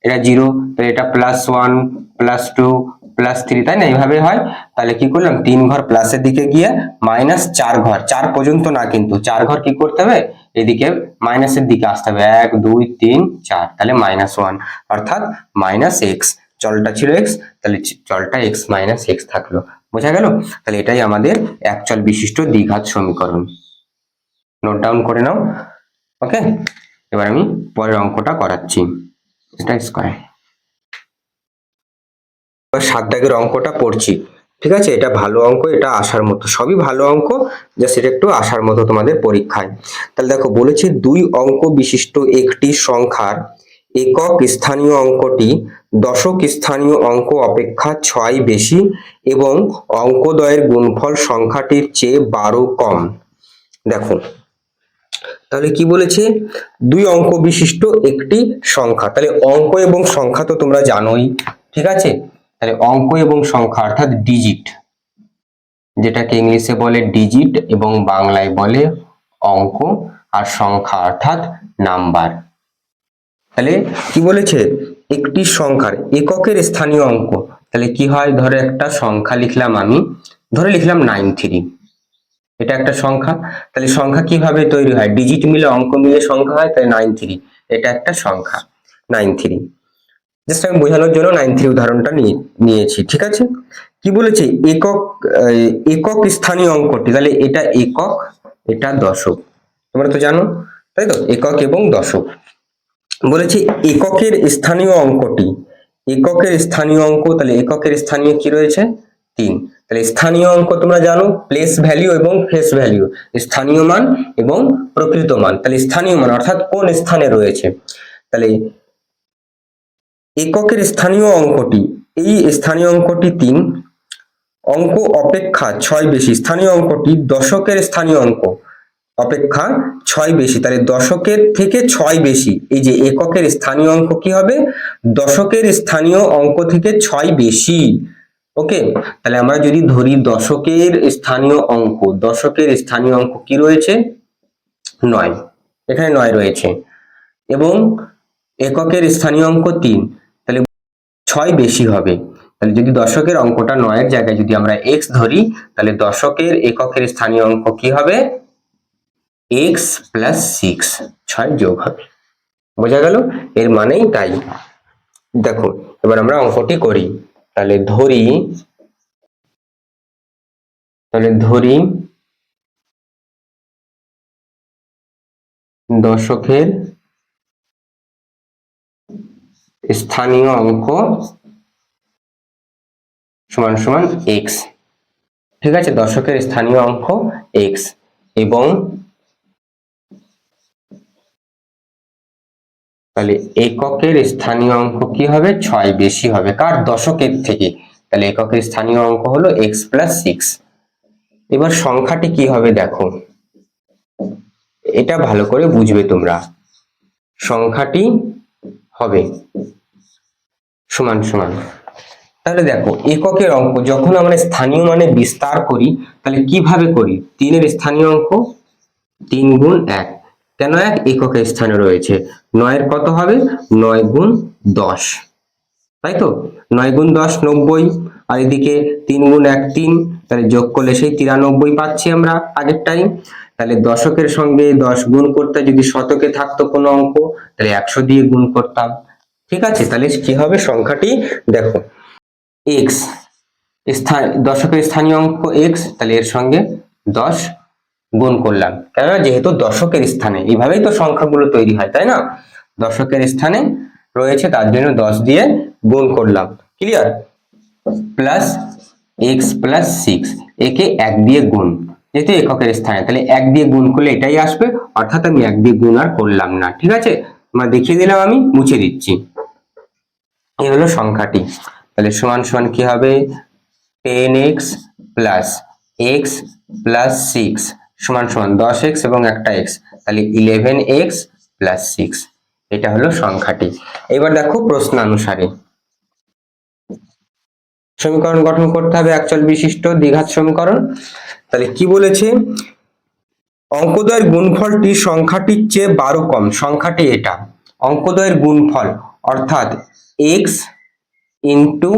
এটা 0, তাহলে এটা +1 +2 +3, তাই না, এইভাবে হয়। তাহলে কি করলাম, 3 ঘর প্লাসের দিকে গিয়ে -4 ঘর, 4 পর্যন্ত না কিন্তু, 4 ঘর কি করতে হবে, এদিকে মাইনাসের দিকে আসতে হবে, 1 2 3 4, তাহলে -1, অর্থাৎ -x, চলটা ছিল x, তাহলে চলটা x -x থাকলো। বোঝা গেল? তাহলে এটাই আমাদের এক চল বিশিষ্ট দ্বিঘাত সমীকরণ। নোট ডাউন করে নাও। ওকে, এবার আমি পরের অঙ্কটা করাচ্ছি, এটা স্কয়ার। 7 দাগের অঙ্কটা পড়ছি, ঠিক আছে, এটা ভালো অঙ্ক, এটা আসার মতো, সবই ভালো অঙ্ক, জাস্ট এটা একটু আসার মতো তোমাদের পরীক্ষায়। তাহলে দেখো বলেছে 2 অঙ্ক বিশিষ্ট একটি সংখ্যার একক স্থানীয় অঙ্কটি দশক স্থানীয় অঙ্ক অপেক্ষা 6 বেশি এবং অঙ্কদ্বয়ের গুণফল সংখ্যাটির চেয়ে 12 কম। দেখো তাহলে কি বলেছে, দুই অঙ্ক বিশিষ্ট একটি সংখ্যা। তাহলে অঙ্ক এবং সংখ্যা তো তোমরা জানোই, ঠিক আছে। তাহলে অঙ্ক এবং সংখ্যা অর্থাৎ ডিজিট, যেটাকে ইংলিশে বলে ডিজিট এবং বাংলায় বলে অঙ্ক, আর সংখ্যা অর্থাৎ নাম্বার। তাহলে কি বলেছে, একটি সংখ্যার এককের স্থানীয় অঙ্ক। তাহলে কি হয়, ধরো একটা সংখ্যা লিখলাম, আমি ধরে লিখলাম 93, এটা একটা সংখ্যা। তাহলে সংখ্যা কিভাবে তৈরি হয়, ডিজিট মিলে অঙ্ক মিলে সংখ্যা হয়, তাহলে 93 এটা একটা সংখ্যা 93। জাস্ট আমি বোঝানোর জন্য 93 উদাহরণটা নিয়েছি, ঠিক আছে। কি বলেছে, একক স্থানীয় অঙ্কটি, তাহলে এটা একক, এটা দশক, তোমরা তো জানো, তাই তো, একক এবং দশক। বলেছে এককের স্থানীয় অঙ্কটি, এককের স্থানীয় অঙ্ক, তাহলে এককের স্থানীয় কি রয়েছে 3। তাহলে স্থানীয় অঙ্ক তোমরা জানো প্লেস ভ্যালু এবং ফেস ভ্যালু, স্থানীয় মান এবং প্রকৃত মান। তাহলে স্থানীয় মান অর্থাৎ কোন স্থানে রয়েছে। তাহলে এককের স্থানীয় অঙ্কটি, এই স্থানীয় অঙ্কটি 3, অঙ্ক অপেক্ষা 6 বেশি, স্থানীয় অঙ্কটি দশকের স্থানীয় অঙ্ক অপেক্ষা 6 বেশি, তাহলে দশকের থেকে 6 বেশি। এই যে এককের স্থানীয় অঙ্ক কি হবে, দশকের স্থানীয় অঙ্ক থেকে 6 বেশি। ওকে, তাহলে আমরা যদি ধরি দশকের স্থানীয় অঙ্ক, দশকের স্থানীয় অঙ্ক কি রয়েছে 9, এখানে 9 রয়েছে, এবং এককের স্থানীয় অঙ্ক 3, তাহলে 6 বেশি হবে। তাহলে যদি দশকের অঙ্কটা 9 এর জায়গায় যদি আমরা x ধরি, তাহলে দশকের এককের স্থানীয় অঙ্ক কি হবে x প্লাস 6, 6 যোগ হবে। বোঝা গেল, এর মানেই তাই। দেখো এবার আমরা অঙ্কটি করি। তাহলে ধরি দশকের স্থানীয় অঙ্ক সমান সমান x, ঠিক আছে, দশকের স্থানীয় অঙ্ক x, এবং তাহলে এককের স্থানীয় অঙ্ক কি হবে 6 বেশি হবে, কার, দশকের থেকে। তাহলে এককের স্থানীয় অঙ্ক হলো x প্লাস 6। এবার সংখ্যাটি কি হবে, দেখো এটা ভালো করে বুঝবে তোমরা। সংখ্যাটি হবে সমান সমান, তাহলে দেখো এককের অঙ্ক যখন আমরা স্থানীয় মানে বিস্তার করি, তাহলে কিভাবে করি, 3 এর স্থানীয় অঙ্ক 3 গুণ 1, কেন 1, এককের স্থানে রয়েছে। 9 এর কত হবে, 9 গুণ 10, তাই তো, 9 গুণ 10 90, আর এদিকে 3 গুণ 1 3, তাহলে যোগ করলে সেই 93 পাচ্ছি আমরা আগের টাইম। তাহলে দশকের সঙ্গে 10 গুণ করতে, যদি শতকে থাকতো কোনো অঙ্ক, তাহলে 100 দিয়ে গুণ করতাম, ঠিক আছে। তাহলে কি হবে সংখ্যাটি, দেখো x, দশকের স্থানীয় অঙ্ক x, তাহলে এর সঙ্গে 10 গুণ করলাম, কেননা যেহেতু দশকের স্থানে, এইভাবেই তো সংখ্যাগুলো তৈরি হয়, তাই না, দশকের স্থানে রয়েছে তার জন্য 10 দিয়ে গুণ করলাম, ক্লিয়ার, প্লাস x প্লাস 6, একে 1 দিয়ে গুণ, যেহেতু এককের স্থানে, তাহলে 1 দিয়ে গুণ করলে এটাই আসবে, অর্থাৎ আমি 1 দিয়ে গুণ আর করলাম না, ঠিক আছে, আমরা দেখিয়ে দিলাম, আমি মুছে দিচ্ছি। এই হলো সংখ্যাটি। তাহলে সমান সমান কি হবে, 10x প্লাস x প্লাস 6 সমান সমান 10x এবং একটা x, তাহলে 11x প্লাস 6, এটা হলো সংখ্যাটি। এবার দেখো প্রশ্নানুসারে সমীকরণ গঠন করতে হবে, একচল বিশিষ্ট দ্বিঘাত সমীকরণ। তাহলে কি বলেছে, অঙ্কদ্বয়ের গুণফলটি সংখ্যাটির চেয়ে 12 কম, সংখ্যাটি এটা, অঙ্কদ্বয়ের গুণফল অর্থাৎ x ইন্টু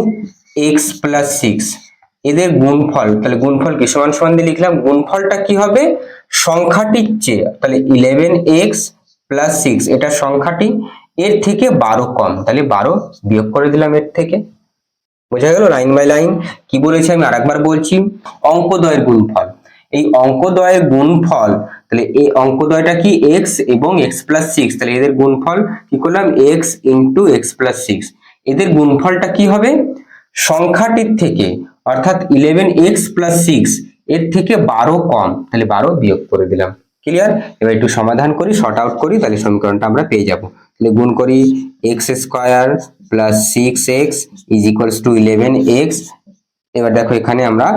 x প্লাস 6, এদের গুণফল, তাহলে গুণফল কি সমান সমান দিয়ে লিখলাম, গুণফলটা কি হবে সংখ্যাটির চেয়ে, তাহলে 11x প্লাস 6, এটা সংখ্যাটি, এর থেকে 12 কম, তাহলে 12 বিয়োগ করে দিলাম এর থেকে। বোঝা গেল লাইন বাই লাইন। কি বলেছি আমি আরেকবার বলছি, অঙ্কদ্বয়ের গুণফল, এই অঙ্কদ্বয়ের গুণফল, তাহলে এই অঙ্কদ্বয়টা কি x এবং x প্লাস 6, তাহলে এদের গুণফল কি করলাম x ইন্টু x প্লাস 6, এদের গুণফলটা কি হবে সংখ্যাটির থেকে, অর্থাৎ 11x প্লাস 6 এর থেকে 12 কম, তাহলে 12 বিয়োগ করে দিলাম, ক্লিয়ার? এবার একটু সমাধান করি, শর্ট আউট করি, তাহলে সমীকরণটা আমরা পেয়ে যাব। তাহলে গুণ করি x square plus 6x is equals two 11x। এবার দেখো এখানে আমরা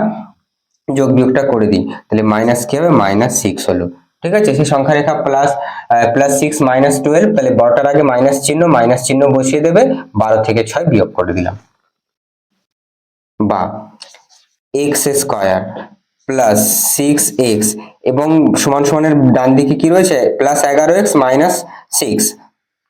যোগ বিয়োগটা করে দিই, তাহলে মাইনাস কি হবে, -6 হলো। ঠিক আছে, সেই সংখ্যা রেখা +6 -12, তাহলে বড়টার আগে মাইনাস চিহ্ন বসিয়ে দেবে, 12 থেকে 6 বিয়োগ করে দিলাম। বা এক্স স্কোয়ার প্লাস 6x এবং সমান সমানের ডান দিকে কি রয়েছে, +11x -6,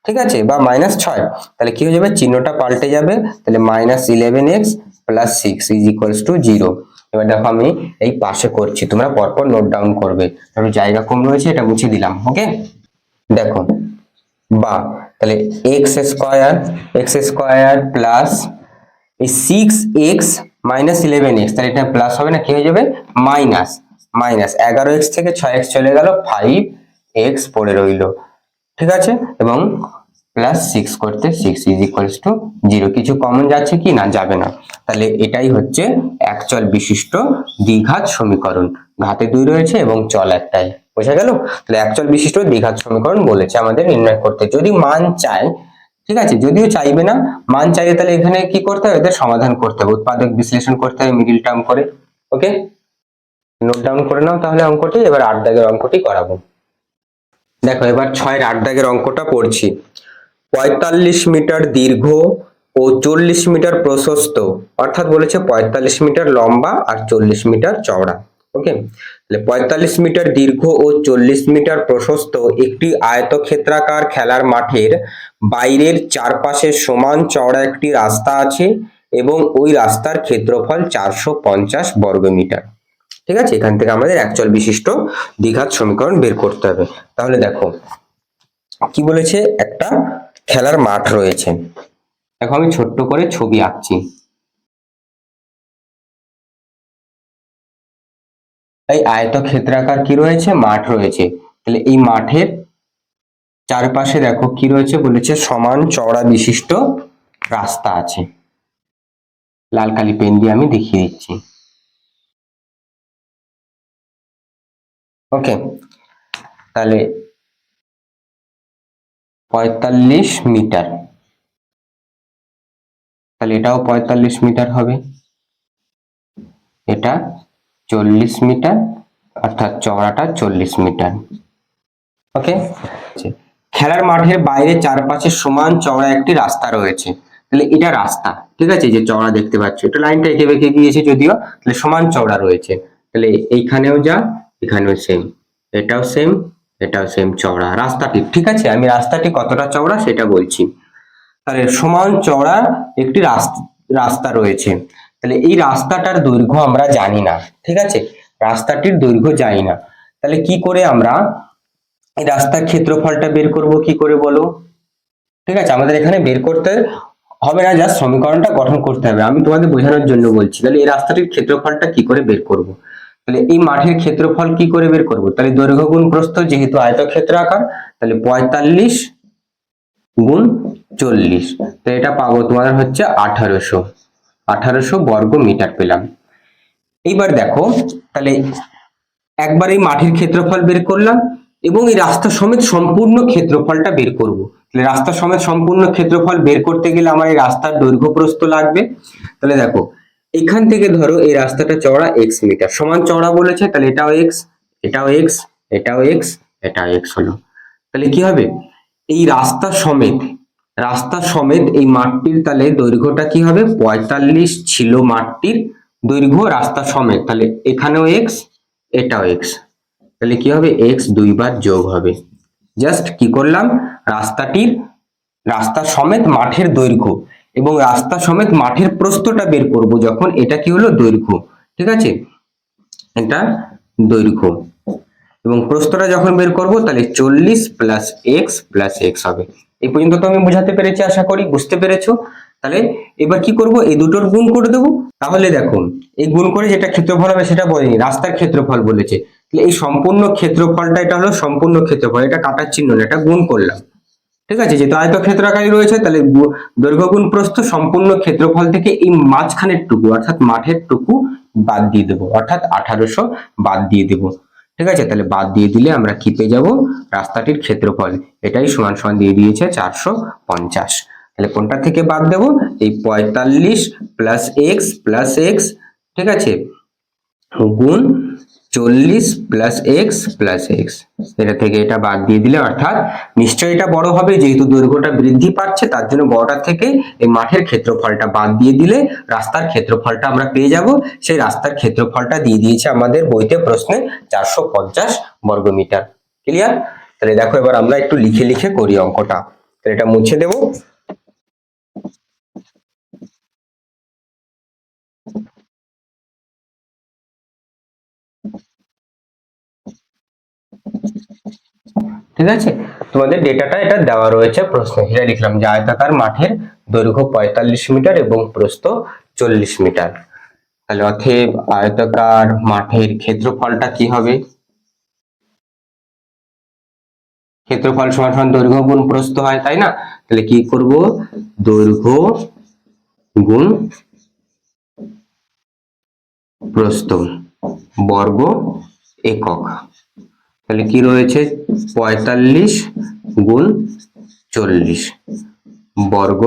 ঠিক আছে, বা -6, তাহলে কি হয়ে যাবে, চিহ্নটা পাল্টে যাবে, তাহলে -11x plus 6 is equals two 0। এবার দেখো আমি এই পাশে করছি, তোমরা পরপর নোট ডাউন করবে, তবে জায়গা কম রয়েছে, এটা মুছে দিলাম। ওকে, দেখো বা তাহলে এক্স স্কোয়ার প্লাস এই 6x -11x, তাহলে এটা প্লাস হবে না, কি হয়ে যাবে, মাইনাস 11x থেকে 6x চলে গেল, 5x পড়ে রইল। ঠিক আছে, এবং +6 করতে 6 ইজ ইকুয়ালস টু 0। কিছু কমন যাচ্ছে কি না, যাবে না। তাহলে এটাই হচ্ছে একচল বিশিষ্ট দ্বিঘাত সমীকরণ। ঘাতে 2 রয়েছে এবং চল একটাই, বোঝা গেল? তাহলে একচল বিশিষ্ট দ্বিঘাত সমীকরণ বলেছে আমাদের নির্ণয় করতে, যদি মান চায়। ঠিক আছে, যদিও চাইবে না, মান চাইলে তাহলে এখানে কি করতে হবে, এদের সমাধান করতে হবে, উৎপাদক বিশ্লেষণ করতে হবে মিডিল টার্ম করে। ওকে, নোট ডাউন করে নাও তাহলে অঙ্কটি। এবার 8 দাগের অঙ্কটি করাবো। দেখো এবার 6-এর 8 দাগের অঙ্কটা পড়ছি। 45 মিটার দীর্ঘ ও 40 মিটার প্রশস্ত, অর্থাৎ বলেছে 45 মিটার লম্বা আর 40 মিটার চওড়া। ওকে, তাহলে 45 মিটার দীর্ঘ ও 40 মিটার প্রশস্ত একটি আয়তক্ষেত্রাকার খেলার মাঠের বাইরের চারপাশে সমান চওড়া একটি রাস্তা আছে এবং ওই রাস্তার ক্ষেত্রফল 450 বর্গমিটার। ঠিক আছে, এখান থেকে আমাদের একচল বিশিষ্ট দ্বিঘাত সমীকরণ বের করতে হবে। তাহলে দেখো কি বলেছে, একটা খেলার মাঠ রয়েছে। দেখো আমি ছোট্ট করে ছবি আঁকছি। এই আয়তক্ষেত্রাকার কি রয়েছে, মাঠ রয়েছে। তাহলে এই মাঠের চারপাশে দেখো কি রয়েছে, বলেছে সমান চওড়া বিশিষ্ট রাস্তা আছে। লাল কালি পেন দিয়ে আমি দেখিয়ে দিচ্ছি। ওকে, তাহলে 45 মিটার, তাহলে এটাও 45 মিটার হবে, এটা 40 মিটার, অর্থাৎ চওড়াটা 40 মিটার। ওকে, খেলার মাঠের বাইরে চারপাশে সমান চওড়া একটি রাস্তা রয়েছে। তাহলে এটা রাস্তা, ঠিক আছে, যে চওড়া দেখতে পাচ্ছ, এটা লাইনটা এঁকে বেঁকে গিয়েছে যদিও, তাহলে সমান চওড়া রয়েছে। তাহলে এইখানেও যা, এখানেও সেম, এটাও সেম, এটাও সেম চওড়া রাস্তাটি। ঠিক আছে, আমি রাস্তাটি কতটা চওড়া সেটা বলছি। তাহলে সমান চওড়া একটি রাস্তা রয়েছে। তাহলে এই রাস্তাটার দৈর্ঘ্য আমরা জানি না। ঠিক আছে, রাস্তাটির দৈর্ঘ্য জানি না, তাহলে কি করে আমরা এই রাস্তার ক্ষেত্রফলটা বের করব, কি করে বলো? ঠিক আছে, আমাদের এখানে বের করতে হবে না, জাস্ট সমীকরণটা গঠন করতে হবে, আমি তোমাদের বোঝানোর জন্য বলছি। তাহলে এই রাস্তাটির ক্ষেত্রফলটা কি করে বের করব? তাহলে এই মাঠের ক্ষেত্রফল কি করে বের করব? তাহলে দৈর্ঘ্য গুণ প্রস্থ, যেহেতু আয়তক্ষেত্র আকার, তাহলে 45 গুণ 40, তো এটা পাবো তোমাদের হচ্ছে 1800 বর্গ মিটার পেলাম। এইবার দেখো, তাহলে একবার এই মাঠের ক্ষেত্রফল বের করলাম এবং এই রাস্তা সমেত সম্পূর্ণ ক্ষেত্রফলটা বের করব। তাহলে রাস্তা সমেত সম্পূর্ণ ক্ষেত্রফল বের করতে গেলে আমার এই রাস্তার দৈর্ঘ্য প্রস্থ লাগবে। তাহলে দেখো এখান থেকে ধরো এই রাস্তাটা চওড়া x মিটার, সমান চওড়া বলেছে, তাহলে এটাও x, এটাও x, এটাও x, এটাও x হলো। তাহলে কি হবে, এই রাস্তা সমেত এই মাঠটির তাহলে দৈর্ঘ্যটা কি হবে, 45 ছিল মাঠটির দৈর্ঘ্য রাস্তা সমেত, তাহলে এখানেও x, এটাও x, তাহলে কি হবে, x দুইবার যোগ হবে। জাস্ট কি করলাম, রাস্তা সমেত মাঠের দৈর্ঘ্য এবং রাস্তা সমেত মাঠের প্রস্থটা বের করব যখন, এটা কি হলো, দৈর্ঘ্য। ঠিক আছে, এটা দৈর্ঘ্য এবং প্রস্থটা যখন বের করব, তাহলে 40 প্লাস x হবে। এই পর্যন্ত তো আমি বোঝাতে পেরেছি, আশা করি বুঝতে পেরেছো। তাহলে এবার কি করব, এই দুটোর গুণ করে দেবো। তাহলে দেখো এই গুণ করে যেটা ক্ষেত্রফল হবে সেটা বলিনি, রাস্তার ক্ষেত্রফল বলেছে, তাহলে এই সম্পূর্ণ ক্ষেত্রফলটা, এটা হলো সম্পূর্ণ ক্ষেত্রফল, এটা কাটার চিহ্ন না, এটা গুণ করলাম। ঠিক আছে, যেহেতু আয়তক্ষেত্রাকারই রয়েছে, তাহলে দৈর্ঘ্য গুণ প্রস্থ সম্পূর্ণ ক্ষেত্রফল থেকে এই মাঝখানের টুকু অর্থাৎ মাঠের টুকু বাদ দিয়ে দেবো, অর্থাৎ 1800 বাদ দিয়ে দেবো। ঠিক ঠিক আছে, তাহলে বাদ দিয়ে দিলে আমরা কি পেয়ে যাব, রাস্তাটির ক্ষেত্রফল এটাই সমান সমান দিয়ে দিয়েছে 450। তাহলে কোনটা থেকে বাদ দেব, এই 45 প্লাস এক্স প্লাস এক্স, ঠিক আছে, গুণ 40 প্লাস এক্স প্লাস এক্স, এটা থেকে এটা বাদ দিয়ে দিলে, অর্থাৎ নিশ্চয়ই এটা বড় হবে, যেহেতু দৈর্ঘ্যটা বৃদ্ধি পাচ্ছে তার জন্য বড়টা থেকে এই মাঠের ক্ষেত্রফলটা বাদ দিয়ে দিলে রাস্তার ক্ষেত্রফলটা আমরা পেয়ে যাব। সেই রাস্তার ক্ষেত্রফলটা দিয়ে দিয়েছে আমাদের বইতে প্রশ্নে 450 বর্গমিটার। ক্লিয়ার? তাহলে দেখো এবার আমরা একটু লিখে লিখে করি অঙ্কটা। তাহলে এটা মুছে দেব। ঠিক আছে, তোমাদের ডেটাটা এটা দেওয়া রয়েছে প্রশ্নে, এটা লিখলাম যে আয়তাকার মাঠের দৈর্ঘ্য 45 মিটার এবং প্রস্থ 40 মিটার। তাহলে অতএব আয়তাকার মাঠের ক্ষেত্রফলটা কি হবে, ক্ষেত্রফল সমান সমান দৈর্ঘ্য গুণ প্রস্থ হয়, তাই না? তাহলে কি করব, দৈর্ঘ্য গুণ প্রস্থ বর্গ একক। তাহলে কি রয়েছে, 45 গুণ 40 বর্গ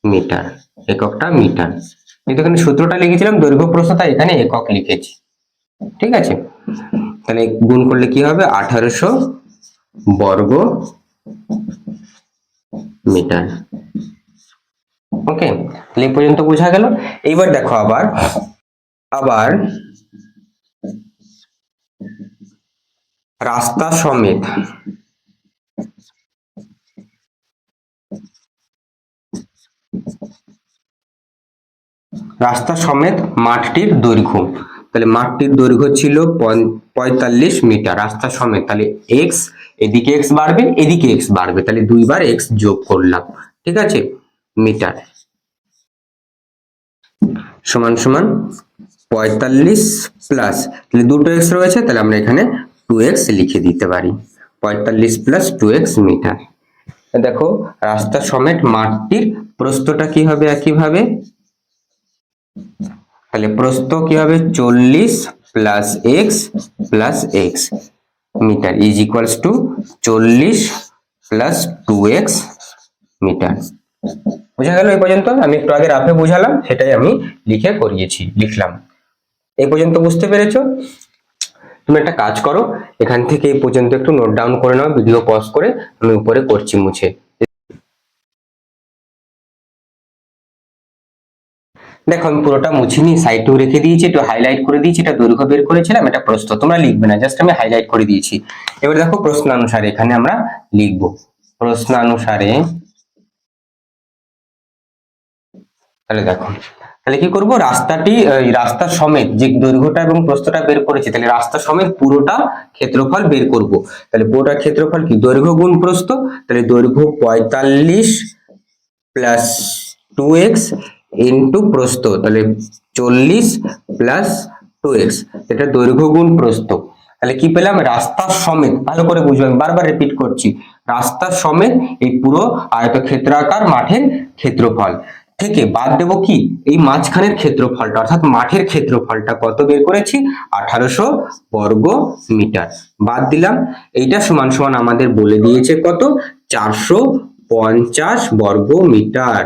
মিটার, এককটা মিটার। কিন্তু এখানে সূত্রটা লিখেছিলাম দৈর্ঘ্য প্রস্থ, তাই এখানে একক লিখেছি। ঠিক আছে, তাহলে গুণ করলে কি হবে, 1800 বর্গ মিটার। ওকে, তাহলে এই পর্যন্ত বোঝা গেল। এইবার দেখো আবার আবার রাস্তা সমেত রাস্তা সমেত মাঠটির দৈর্ঘ্য। তাহলে মাঠটির দৈর্ঘ্য ছিল 45 মিটার রাস্তা সমেত, তাহলে এক্স, এদিকে এক্স বাড়বে এদিকে এক্স বাড়বে, তাহলে দুইবার এক্স যোগ করলাম, ঠিক আছে, মিটার সমান সমান 45 প্লাস, তাহলে দুটো এক্স রয়েছে, তাহলে আমরা এখানে 2x লিখে দিতে পারি, 45 প্লাস 2x মিটার। দেখো রাস্তা সমেত মাঠটির প্রস্থটা কি হবে, একইভাবে, তাহলে প্রস্থ কি হবে, 40 plus X plus X metre is equals to 40 plus 2x metre. বোঝা গেল এই পর্যন্ত? আমি একটু আগে রাফে বোঝালাম, সেটাই আমি লিখে করিয়েছি, লিখলাম। এই পর্যন্ত বুঝতে পেরেছো? তুমি একটা কাজ করো, এখান থেকে এই পর্যন্ত একটু নোট ডাউন করে নাও, ভিডিও পজ করে, আমি উপরে করছি মুছে। দেখো আমি পুরোটা মুছিনি, সাইডেও রেখে দিয়েছি, একটু হাইলাইট করে দিয়েছি, এটা দৈর্ঘ্য বের করেছিলাম, এটা প্রস্থ, তোমরা লিখবে না, জাস্ট আমি হাইলাইট করে দিয়েছি। এবার দেখো প্রশ্নানুসারে এখানে আমরা লিখবো, প্রশ্নানুসারে। তাহলে দেখো, তাহলে কি করব, রাস্তাটি রাস্তা সমেত যে দৈর্ঘ্যটা এবং প্রস্থটা বের করেছি, তাহলে রাস্তা সমেত পুরোটা ক্ষেত্রফল বের করব। তাহলে পুরোটা ক্ষেত্রফল কি, দৈর্ঘ্য গুণ প্রস্থ, তাহলে দৈর্ঘ্য 45 প্লাস 2x ইন্টু প্রস্থ, তাহলে 40 প্লাস 2x, এটা দৈর্ঘ্য গুণ প্রস্থ। তাহলে কি পেলাম, রাস্তা সমেত, ভালো করে বুঝবে, আমি বারবার রিপিট করছি, রাস্তা সমেত এই পুরো আয়তক্ষেত্রাকার মাঠের ক্ষেত্রফল থেকে বাদ দেব কি, এই মাঝখানের ক্ষেত্রফলটা, অর্থাৎ মাঠের ক্ষেত্রফলটা কত বের করেছি, 1800 বর্গ মিটার বাদ দিলাম। এইটা সমান সমান আমাদের বলে দিয়েছে কত, 450 বর্গ মিটার।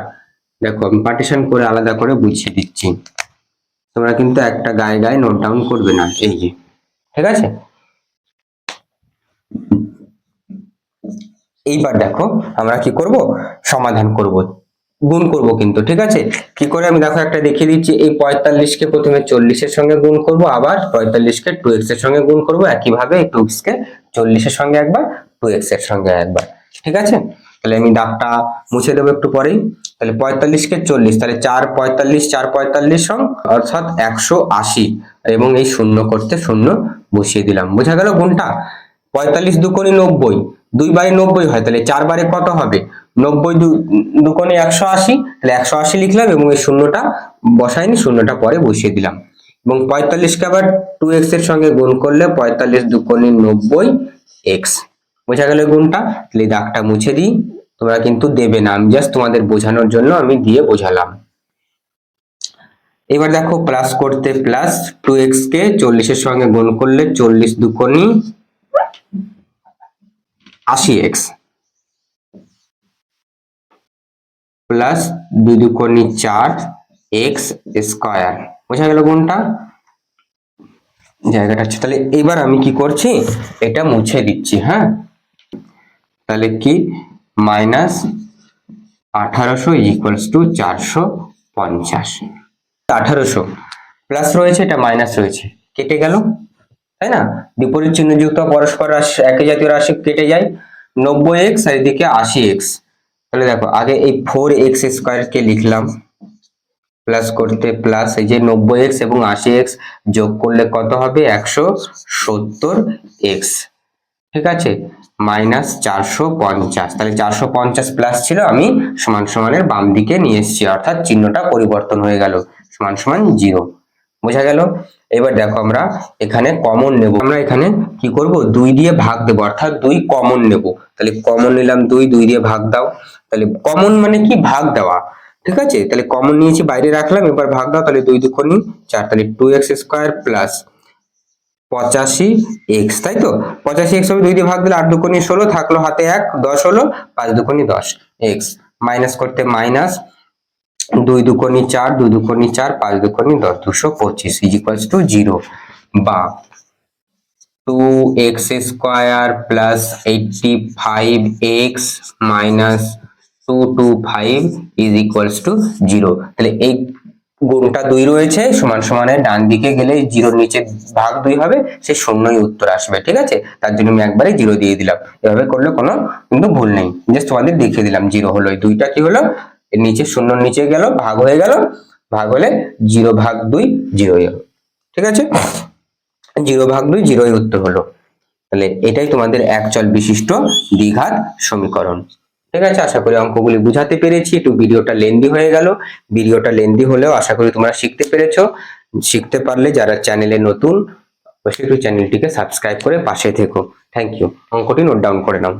দেখো আমি পার্টিশন করে আলাদা করে বুঝিয়ে দিচ্ছি, তোমরা কিন্তু একটা গায়ে গায়ে নোট ডাউন করবে না, এই যে, ঠিক আছে। এইবার দেখো আমরা কি করব, সমাধান করব, গুণ করব কিন্তু, ঠিক আছে। কি করে আমি দেখো একটা দেখিয়ে দিচ্ছি, এই 45 কে প্রথমে 40 এর সঙ্গে গুণ করব, আবার 45 কে 2x এর সঙ্গে গুণ করব, একইভাবে এই 2x কে 40 এর সঙ্গে একবার, 2x এর সঙ্গে একবার, ঠিক আছে। তাহলে আমি দাগটা মুছে দেবো একটু পরেই। তাহলে 45 কে 40, তাহলে 4 45 4 45 সং, অর্থাৎ 180, এবং এই শূন্য করতে শূন্য বসিয়ে দিলাম, বোঝা গেল গুণটা। 45 দুকোণে 90, 2 বারে 90 হয়, তাহলে 4 বারে কত হবে, 90 দুকোণে 180, তাহলে 180 লিখলাম, এবং এই শূন্যটা বসাইনি, শূন্যটা পরে বসিয়ে দিলাম। এবং 45 কে আবার 2x এর সঙ্গে গুণ করলে 45 দুকোণে 90x, বোঝা গেল গুণটা। তাহলে দাগটা মুছে দিই, তোমরা কিন্তু দেবে না, আমি জাস্ট তোমাদের বোঝানোর জন্য আমি দিয়ে বোঝালাম। এবার দেখো প্লাস করতে প্লাস 2x কে 40 এর সঙ্গে গুণ করলে 40 দুকোনি 80x প্লাস 2 দুকোনি 4x স্কয়ার। বোঝা গেল কোনটা জায়গাটা আছে। তাহলে এবার আমি কি করছি, এটা মুছে দিচ্ছি। হ্যাঁ, তাহলে কি মাইনাস 1800 ইকুয়ালস টু 450। 1800 প্লাস রয়েছে, এটা মাইনাস রয়েছে, কেটে গেল, তাই না? বিপরীত চিহ্নযুক্ত পরস্পর একই জাতীয় রাশি কেটে যায়। 90x আর এদিকে 80x। তাহলে দেখো আগে এই 4x স্কয়ার কে লিখলাম, প্লাস করতে প্লাস এই যে 90x এবং 80x যোগ করলে কত হবে 170x, ঠিক আছে, মাইনাস 450। তাহলে 450 প্লাস ছিল, আমি সমান সমানের বাম দিকে নিয়ে এসেছি, অর্থাৎ চিহ্নটা পরিবর্তন হয়ে গেল, সমান সমান 0। বোঝা গেল? এবার দেখো আমরা এখানে কমন নেব। আমরা এখানে কি করব, 2 দিয়ে ভাগ দেব, অর্থাৎ 2 কমন নেব। তাহলে কমন নিলাম 2, 2 দিয়ে ভাগ দাও। তাহলে কমন মানে কি, ভাগ দেওয়া, ঠিক আছে? তাহলে কমন নিয়েছি, বাইরে রাখলাম, এবার ভাগ দাও। তাহলে 2 দুগুণ 4, তাহলে 2x স্কয়ার প্লাস 85x, তাই তো? 85x হবে 2 দিয়ে ভাগ দিলে 8 দুগুণ 16, থাকলো হাতে 1, 10 হলো, 5 দুগুণ 10 x, মাইনাস করতে মাইনাস 2 দুগুণ 4, 2 দুগুণ 4, 5 দুগুণ 10, 225 ইজ ইকুয়ালস টু 0, বা 2x square plus 85x minus 225 is equals two 0। তাহলে এই গুণটা 2 রয়েছে, সমান সমানের ডান দিকে গেলে 0 নিচে ভাগ 2 হবে, সে শূন্যই উত্তর আসবে, ঠিক আছে? তার জন্য আমি একবারে 0 দিয়ে দিলাম। এভাবে করলে কোনো কিন্তু ভুল নেই, জাস্ট তোমাদের দেখিয়ে দিলাম 0 হলো, এই 2টা কি হলো, এর নিচে শূন্য নিচে গেল, ভাগ হয়ে গেল, ভাগ হলে 0 ভাগ 2 0 হলো, ঠিক আছে? 0 ভাগ 2 0ই উত্তর হলো। তাহলে এটাই তোমাদের একচল বিশিষ্ট দ্বিঘাত সমীকরণ, ঠিক আছে? আশা করি অঙ্কগুলি বুঝাতে পেরেছি। একটু ভিডিওটা লেন্দি হয়ে গেল, ভিডিওটা লেন্দি হলেও আশা করি তোমরা শিখতে পেরেছো। শিখতে পারলে যারা চ্যানেলে নতুন, অবশ্যই একটু চ্যানেলটিকে সাবস্ক্রাইব করে পাশে থেকো। Thank you. অঙ্কটি নোট ডাউন করে নাও।